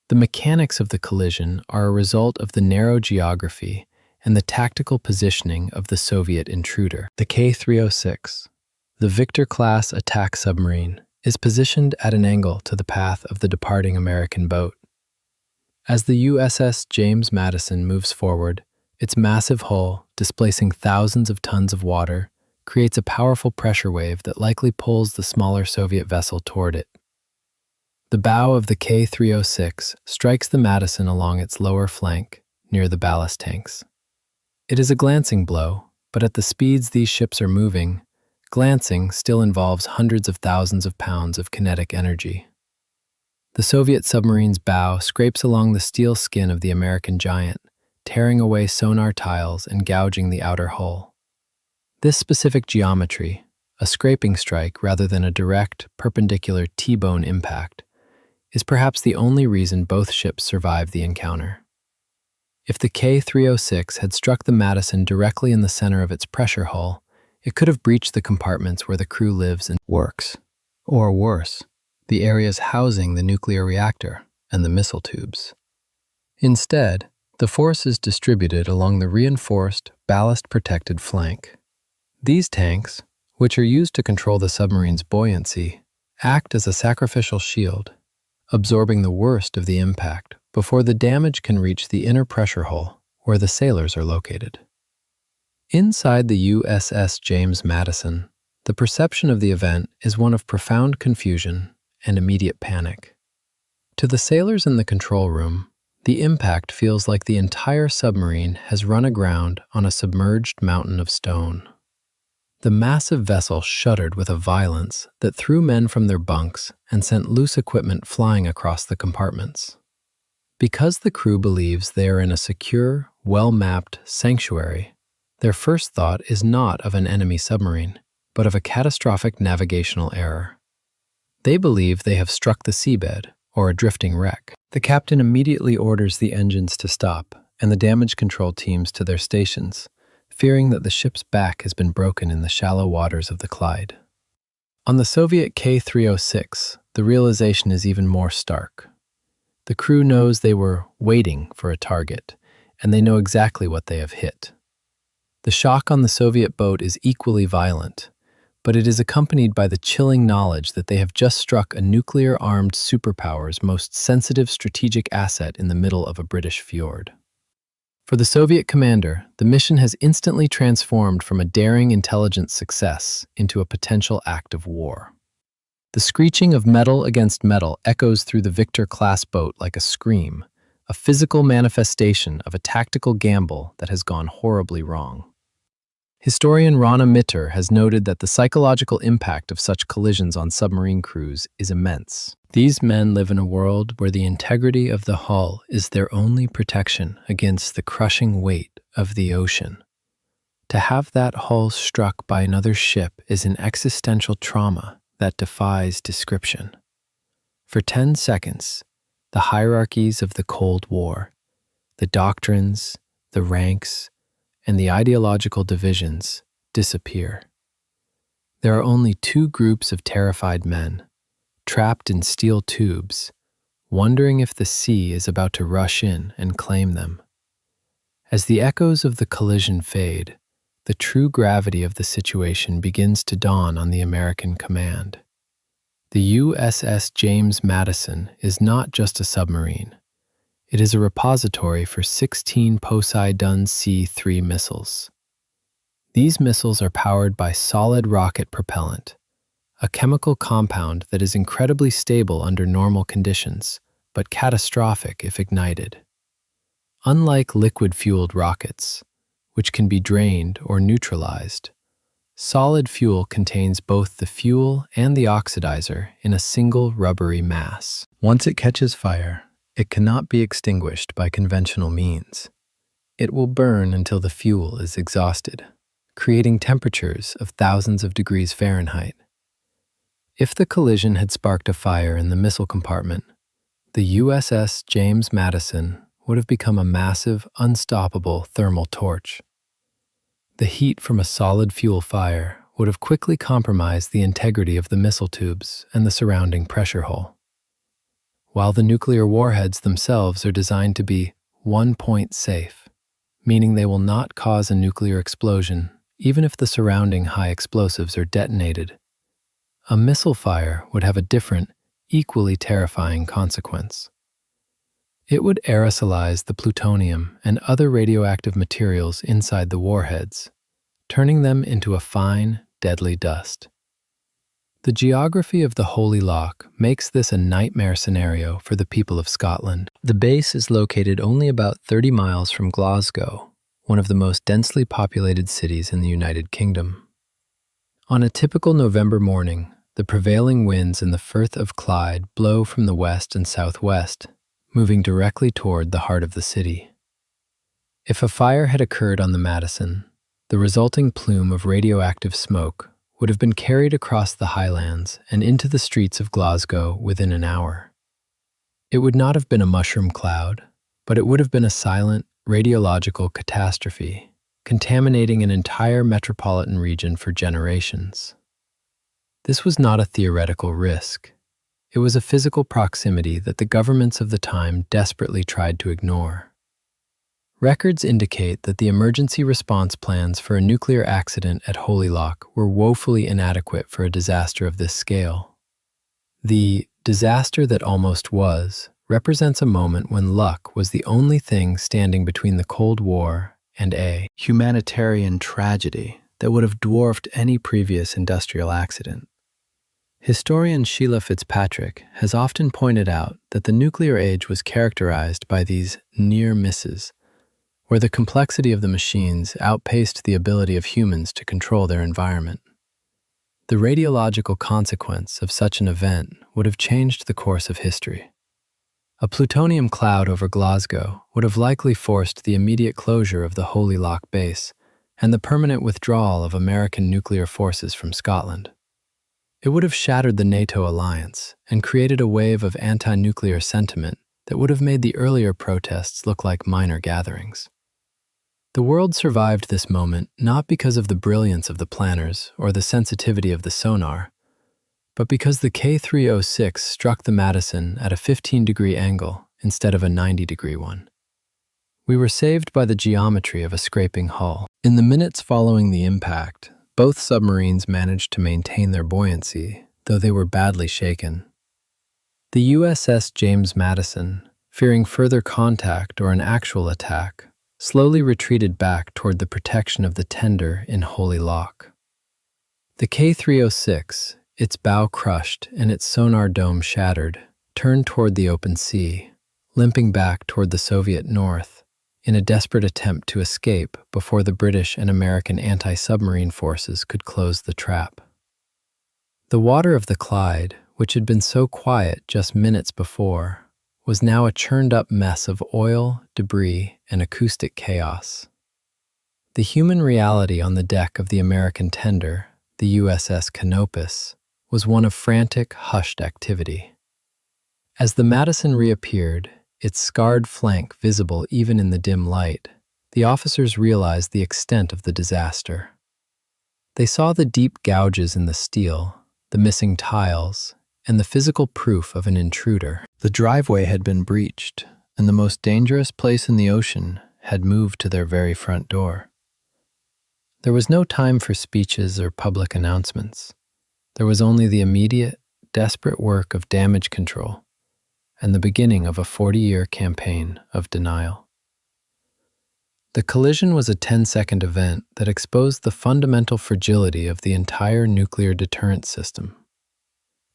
The mechanics of the collision are a result of the narrow geography and the tactical positioning of the Soviet intruder. The K-306, the Victor-class attack submarine, is positioned at an angle to the path of the departing American boat. As the USS James Madison moves forward, its massive hull, displacing thousands of tons of water, creates a powerful pressure wave that likely pulls the smaller Soviet vessel toward it. The bow of the K-306 strikes the Madison along its lower flank, near the ballast tanks. It is a glancing blow, but at the speeds these ships are moving, glancing still involves hundreds of thousands of pounds of kinetic energy. The Soviet submarine's bow scrapes along the steel skin of the American giant, tearing away sonar tiles and gouging the outer hull. This specific geometry, a scraping strike rather than a direct, perpendicular T-bone impact, is perhaps the only reason both ships survived the encounter. If the K-306 had struck the Madison directly in the center of its pressure hull, it could have breached the compartments where the crew lives and works. Or worse, the areas housing the nuclear reactor and the missile tubes. Instead, the force is distributed along the reinforced, ballast-protected flank. These tanks, which are used to control the submarine's buoyancy, act as a sacrificial shield, absorbing the worst of the impact before the damage can reach the inner pressure hull where the sailors are located. Inside the USS James Madison, the perception of the event is one of profound confusion and immediate panic. To the sailors in the control room, the impact feels like the entire submarine has run aground on a submerged mountain of stone. The massive vessel shuddered with a violence that threw men from their bunks and sent loose equipment flying across the compartments. Because the crew believes they are in a secure, well-mapped sanctuary, their first thought is not of an enemy submarine, but of a catastrophic navigational error. They believe they have struck the seabed or a drifting wreck. The captain immediately orders the engines to stop and the damage control teams to their stations, fearing that the ship's back has been broken in the shallow waters of the Clyde. On the Soviet K-306, the realization is even more stark. The crew knows they were waiting for a target, and they know exactly what they have hit. The shock on the Soviet boat is equally violent, but it is accompanied by the chilling knowledge that they have just struck a nuclear-armed superpower's most sensitive strategic asset in the middle of a British fjord. For the Soviet commander, the mission has instantly transformed from a daring intelligence success into a potential act of war. The screeching of metal against metal echoes through the Victor-class boat like a scream, a physical manifestation of a tactical gamble that has gone horribly wrong. Historian Rana Mitter has noted that the psychological impact of such collisions on submarine crews is immense. These men live in a world where the integrity of the hull is their only protection against the crushing weight of the ocean. To have that hull struck by another ship is an existential trauma that defies description. For 10 seconds, the hierarchies of the Cold War, the doctrines, the ranks, and the ideological divisions disappear. There are only two groups of terrified men, trapped in steel tubes, wondering if the sea is about to rush in and claim them. As the echoes of the collision fade, the true gravity of the situation begins to dawn on the American command. The USS James Madison is not just a submarine. It is a repository for 16 Poseidon C-3 missiles. These missiles are powered by solid rocket propellant, a chemical compound that is incredibly stable under normal conditions, but catastrophic if ignited. Unlike liquid-fueled rockets, which can be drained or neutralized, solid fuel contains both the fuel and the oxidizer in a single rubbery mass. Once it catches fire, it cannot be extinguished by conventional means. It will burn until the fuel is exhausted, creating temperatures of thousands of degrees Fahrenheit. If the collision had sparked a fire in the missile compartment, the USS James Madison would have become a massive, unstoppable thermal torch. The heat from a solid fuel fire would have quickly compromised the integrity of the missile tubes and the surrounding pressure hull. While the nuclear warheads themselves are designed to be one-point safe, meaning they will not cause a nuclear explosion even if the surrounding high explosives are detonated, a missile fire would have a different, equally terrifying consequence. It would aerosolize the plutonium and other radioactive materials inside the warheads, turning them into a fine, deadly dust. The geography of the Holy Loch makes this a nightmare scenario for the people of Scotland. The base is located only about 30 miles from Glasgow, one of the most densely populated cities in the United Kingdom. On a typical November morning, the prevailing winds in the Firth of Clyde blow from the west and southwest, moving directly toward the heart of the city. If a fire had occurred on the Madison, the resulting plume of radioactive smoke would have been carried across the highlands and into the streets of Glasgow within an hour. It would not have been a mushroom cloud, but it would have been a silent, radiological catastrophe, contaminating an entire metropolitan region for generations. This was not a theoretical risk. It was a physical proximity that the governments of the time desperately tried to ignore. Records indicate that the emergency response plans for a nuclear accident at Holy Loch were woefully inadequate for a disaster of this scale. The disaster that almost was represents a moment when luck was the only thing standing between the Cold War and a humanitarian tragedy that would have dwarfed any previous industrial accident. Historian Sheila Fitzpatrick has often pointed out that the nuclear age was characterized by these near misses, where the complexity of the machines outpaced the ability of humans to control their environment. The radiological consequence of such an event would have changed the course of history. A plutonium cloud over Glasgow would have likely forced the immediate closure of the Holy Loch base and the permanent withdrawal of American nuclear forces from Scotland. It would have shattered the NATO alliance and created a wave of anti-nuclear sentiment that would have made the earlier protests look like minor gatherings. The world survived this moment not because of the brilliance of the planners or the sensitivity of the sonar, but because the K-306 struck the Madison at a 15-degree angle instead of a 90-degree one. We were saved by the geometry of a scraping hull. In the minutes following the impact, both submarines managed to maintain their buoyancy, though they were badly shaken. The USS James Madison, fearing further contact or an actual attack, slowly retreated back toward the protection of the tender in Holy Loch. The K-306, its bow crushed and its sonar dome shattered, turned toward the open sea, limping back toward the Soviet north in a desperate attempt to escape before the British and American anti-submarine forces could close the trap. The water of the Clyde, which had been so quiet just minutes before, was now a churned-up mess of oil, debris, and acoustic chaos. The human reality on the deck of the American tender, the USS Canopus, was one of frantic, hushed activity. As the Madison reappeared, its scarred flank visible even in the dim light, the officers realized the extent of the disaster. They saw the deep gouges in the steel, the missing tiles, and the physical proof of an intruder. The driveway had been breached, and the most dangerous place in the ocean had moved to their very front door. There was no time for speeches or public announcements. There was only the immediate, desperate work of damage control and the beginning of a 40-year campaign of denial. The collision was a 10-second event that exposed the fundamental fragility of the entire nuclear deterrent system.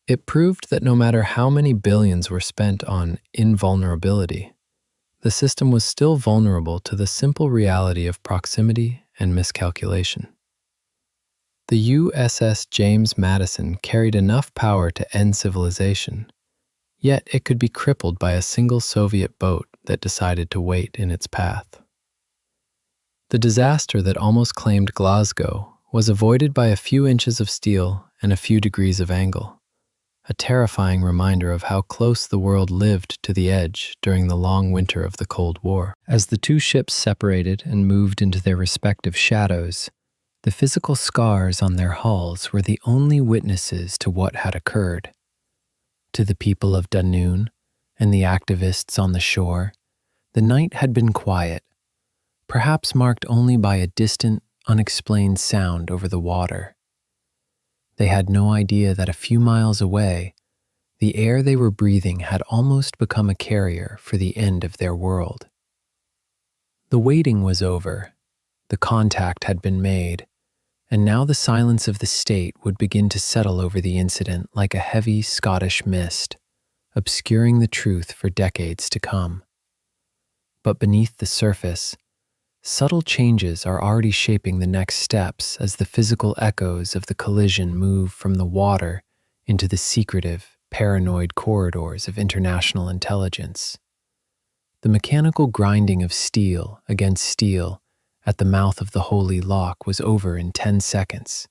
It proved that no matter how many billions were spent on invulnerability, the system was still vulnerable to the simple reality of proximity and miscalculation. The USS James Madison carried enough power to end civilization, yet it could be crippled by a single Soviet boat that decided to wait in its path. The disaster that almost claimed Glasgow was avoided by a few inches of steel and a few degrees of angle, a terrifying reminder of how close the world lived to the edge during the long winter of the Cold War. As the two ships separated and moved into their respective shadows, the physical scars on their hulls were the only witnesses to what had occurred. To the people of Dunoon and the activists on the shore, the night had been quiet, perhaps marked only by a distant, unexplained sound over the water. They had no idea that a few miles away, the air they were breathing had almost become a carrier for the end of their world. The waiting was over, the contact had been made, and now the silence of the state would begin to settle over the incident like a heavy Scottish mist, obscuring the truth for decades to come. But beneath the surface, subtle changes are already shaping the next steps as the physical echoes of the collision move from the water into the secretive, paranoid corridors of international intelligence. The mechanical grinding of steel against steel at the mouth of the Holy Loch was over in 10 seconds,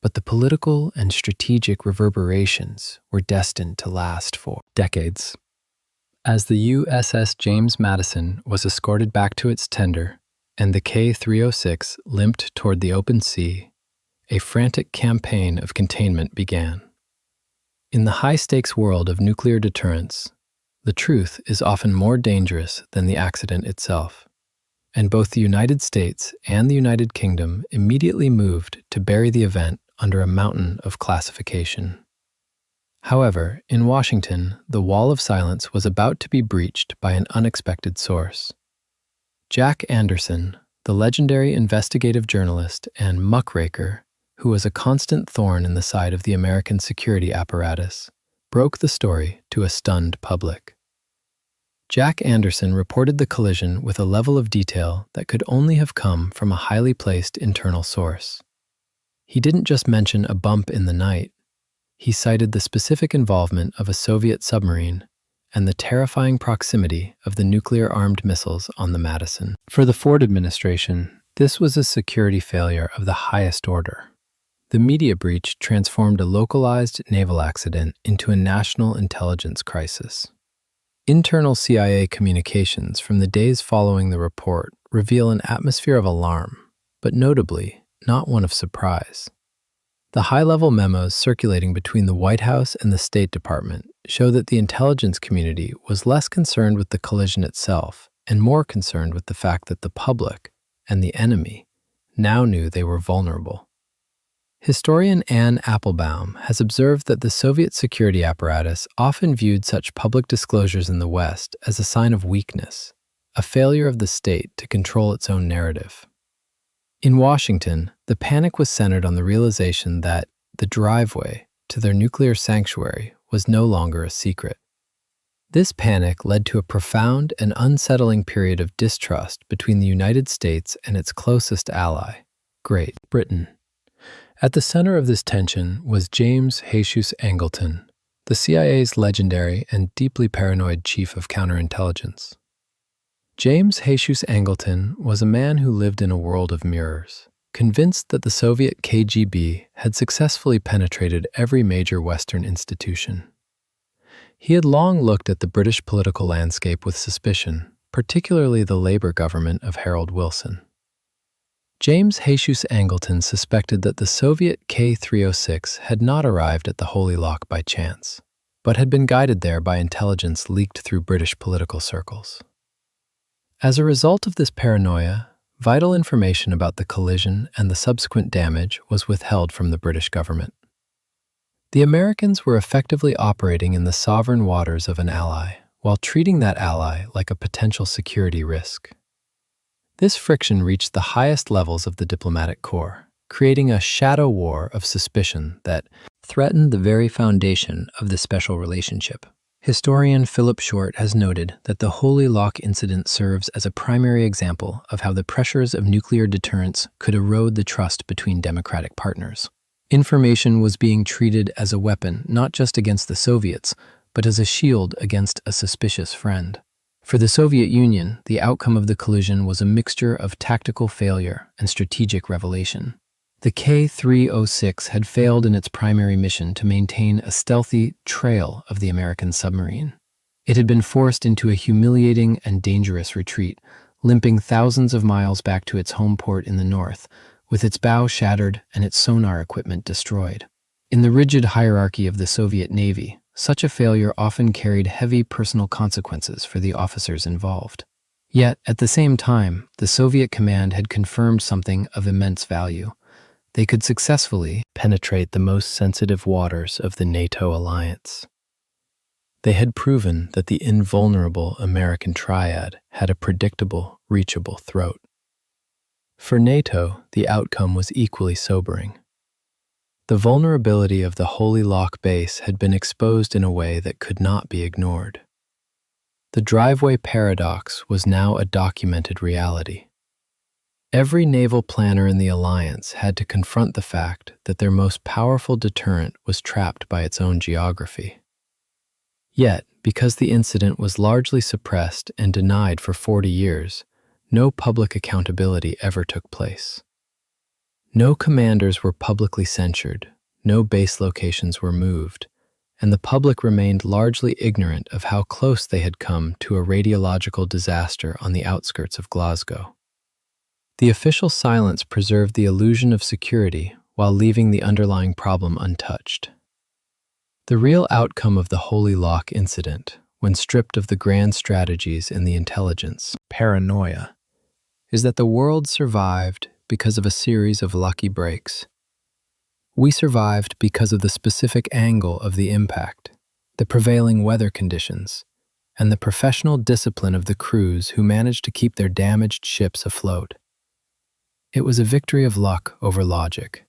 but the political and strategic reverberations were destined to last for decades. As the USS James Madison was escorted back to its tender and the K-306 limped toward the open sea, a frantic campaign of containment began. In the high-stakes world of nuclear deterrence, the truth is often more dangerous than the accident itself, and both the United States and the United Kingdom immediately moved to bury the event under a mountain of classification. However, in Washington, the wall of silence was about to be breached by an unexpected source. Jack Anderson, the legendary investigative journalist and muckraker who was a constant thorn in the side of the American security apparatus, broke the story to a stunned public. Jack Anderson reported the collision with a level of detail that could only have come from a highly placed internal source. He didn't just mention a bump in the night. He cited the specific involvement of a Soviet submarine and the terrifying proximity of the nuclear-armed missiles on the Madison. For the Ford administration, this was a security failure of the highest order. The media breach transformed a localized naval accident into a national intelligence crisis. Internal CIA communications from the days following the report reveal an atmosphere of alarm, but notably, not one of surprise. The high-level memos circulating between the White House and the State Department show that the intelligence community was less concerned with the collision itself and more concerned with the fact that the public and the enemy now knew they were vulnerable. Historian Anne Applebaum has observed that the Soviet security apparatus often viewed such public disclosures in the West as a sign of weakness, a failure of the state to control its own narrative. In Washington, the panic was centered on the realization that the driveway to their nuclear sanctuary was no longer a secret. This panic led to a profound and unsettling period of distrust between the United States and its closest ally, Great Britain. At the center of this tension was James Jesus Angleton, the CIA's legendary and deeply paranoid chief of counterintelligence. James Jesus Angleton was a man who lived in a world of mirrors, convinced that the Soviet KGB had successfully penetrated every major Western institution. He had long looked at the British political landscape with suspicion, particularly the Labour government of Harold Wilson. James Jesus Angleton suspected that the Soviet K-306 had not arrived at the Holy Lock by chance, but had been guided there by intelligence leaked through British political circles. As a result of this paranoia, vital information about the collision and the subsequent damage was withheld from the British government. The Americans were effectively operating in the sovereign waters of an ally, while treating that ally like a potential security risk. This friction reached the highest levels of the diplomatic corps, creating a shadow war of suspicion that threatened the very foundation of the special relationship. Historian Philip Short has noted that the Holy Lock incident serves as a primary example of how the pressures of nuclear deterrence could erode the trust between democratic partners. Information was being treated as a weapon not just against the Soviets, but as a shield against a suspicious friend. For the Soviet Union, the outcome of the collision was a mixture of tactical failure and strategic revelation. The K-306 had failed in its primary mission to maintain a stealthy trail of the American submarine. It had been forced into a humiliating and dangerous retreat, limping thousands of miles back to its home port in the north, with its bow shattered and its sonar equipment destroyed. In the rigid hierarchy of the Soviet Navy, such a failure often carried heavy personal consequences for the officers involved. Yet, at the same time, the Soviet command had confirmed something of immense value. They could successfully penetrate the most sensitive waters of the NATO alliance. They had proven that the invulnerable American triad had a predictable, reachable throat. For NATO, the outcome was equally sobering. The vulnerability of the Holy Lock base had been exposed in a way that could not be ignored. The driveway paradox was now a documented reality. Every naval planner in the alliance had to confront the fact that their most powerful deterrent was trapped by its own geography. Yet, because the incident was largely suppressed and denied for 40 years, no public accountability ever took place. No commanders were publicly censured, no base locations were moved, and the public remained largely ignorant of how close they had come to a radiological disaster on the outskirts of Glasgow. The official silence preserved the illusion of security while leaving the underlying problem untouched. The real outcome of the Holy Lock incident, when stripped of the grand strategies and the intelligence, paranoia, is that the world survived because of a series of lucky breaks. We survived because of the specific angle of the impact, the prevailing weather conditions, and the professional discipline of the crews who managed to keep their damaged ships afloat. It was a victory of luck over logic.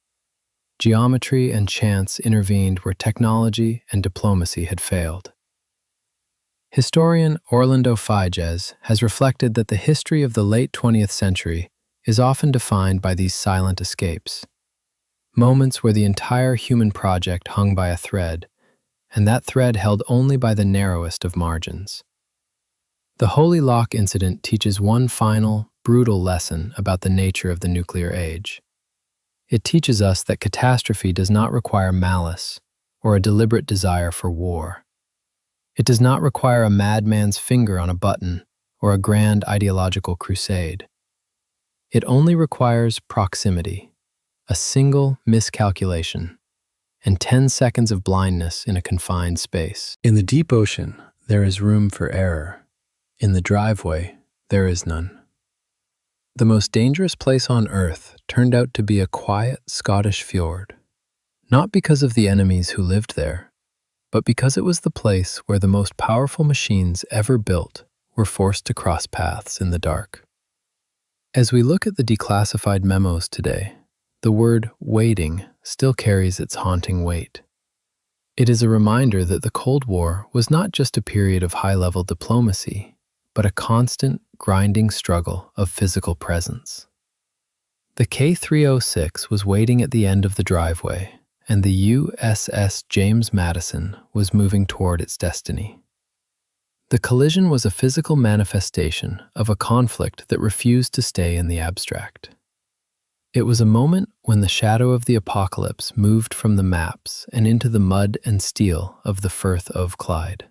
Geometry and chance intervened where technology and diplomacy had failed. Historian Orlando Figes has reflected that the history of the late 20th century is often defined by these silent escapes, moments where the entire human project hung by a thread, and that thread held only by the narrowest of margins. The Holy Lock incident teaches one final, brutal lesson about the nature of the nuclear age. It teaches us that catastrophe does not require malice or a deliberate desire for war. It does not require a madman's finger on a button or a grand ideological crusade. It only requires proximity, a single miscalculation, and 10 seconds of blindness in a confined space. In the deep ocean, there is room for error. In the driveway, there is none. The most dangerous place on Earth turned out to be a quiet Scottish fjord, not because of the enemies who lived there, but because it was the place where the most powerful machines ever built were forced to cross paths in the dark. As we look at the declassified memos today, the word waiting still carries its haunting weight. It is a reminder that the Cold War was not just a period of high-level diplomacy, but a constant, grinding struggle of physical presence. The K-306 was waiting at the end of the driveway, and the USS James Madison was moving toward its destiny. The collision was a physical manifestation of a conflict that refused to stay in the abstract. It was a moment when the shadow of the apocalypse moved from the maps and into the mud and steel of the Firth of Clyde.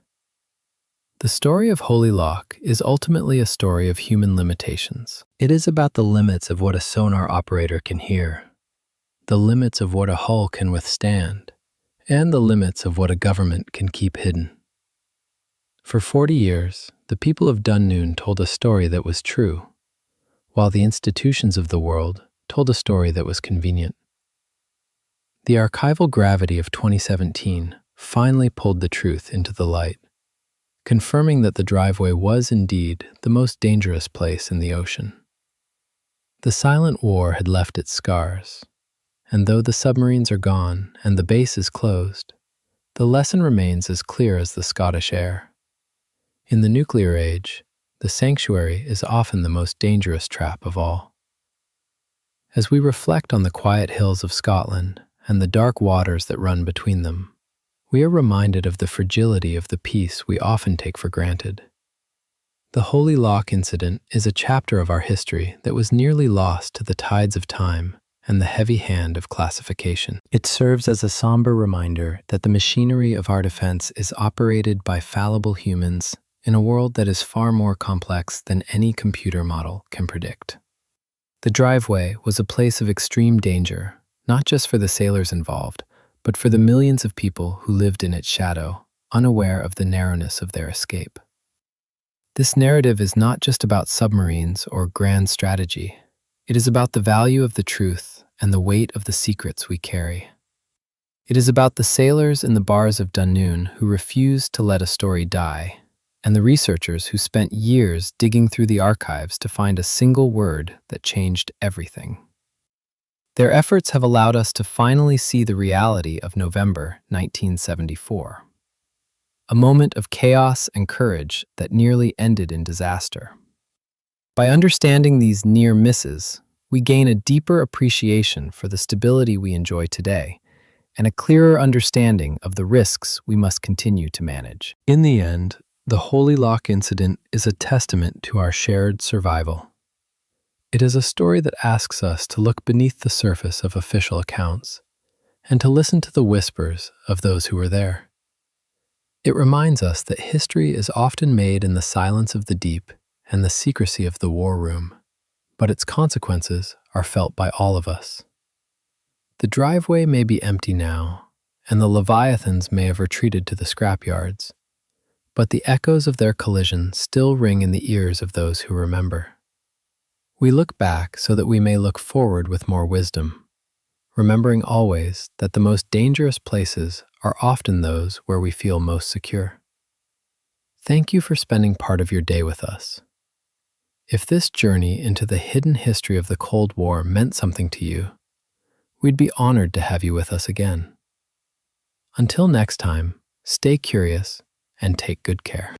The story of Holy Lock is ultimately a story of human limitations. It is about the limits of what a sonar operator can hear, the limits of what a hull can withstand, and the limits of what a government can keep hidden. For 40 years, the people of Dunoon told a story that was true, while the institutions of the world told a story that was convenient. The archival gravity of 2017 finally pulled the truth into the light, confirming that the driveway was indeed the most dangerous place in the ocean. The silent war had left its scars, and though the submarines are gone and the base is closed, the lesson remains as clear as the Scottish air. In the nuclear age, the sanctuary is often the most dangerous trap of all. As we reflect on the quiet hills of Scotland and the dark waters that run between them, we are reminded of the fragility of the peace we often take for granted. The Holy Lock incident is a chapter of our history that was nearly lost to the tides of time and the heavy hand of classification. It serves as a somber reminder that the machinery of our defense is operated by fallible humans in a world that is far more complex than any computer model can predict. The driveway was a place of extreme danger, not just for the sailors involved, but for the millions of people who lived in its shadow, unaware of the narrowness of their escape. This narrative is not just about submarines or grand strategy. It is about the value of the truth and the weight of the secrets we carry. It is about the sailors in the bars of Dunoon who refused to let a story die, and the researchers who spent years digging through the archives to find a single word that changed everything. Their efforts have allowed us to finally see the reality of November 1974, a moment of chaos and courage that nearly ended in disaster. By understanding these near misses, we gain a deeper appreciation for the stability we enjoy today and a clearer understanding of the risks we must continue to manage. In the end, the Holy Lock incident is a testament to our shared survival. It is a story that asks us to look beneath the surface of official accounts and to listen to the whispers of those who were there. It reminds us that history is often made in the silence of the deep and the secrecy of the war room, but its consequences are felt by all of us. The driveway may be empty now, and the Leviathans may have retreated to the scrapyards, but the echoes of their collision still ring in the ears of those who remember. We look back so that we may look forward with more wisdom, remembering always that the most dangerous places are often those where we feel most secure. Thank you for spending part of your day with us. If this journey into the hidden history of the Cold War meant something to you, we'd be honored to have you with us again. Until next time, stay curious and take good care.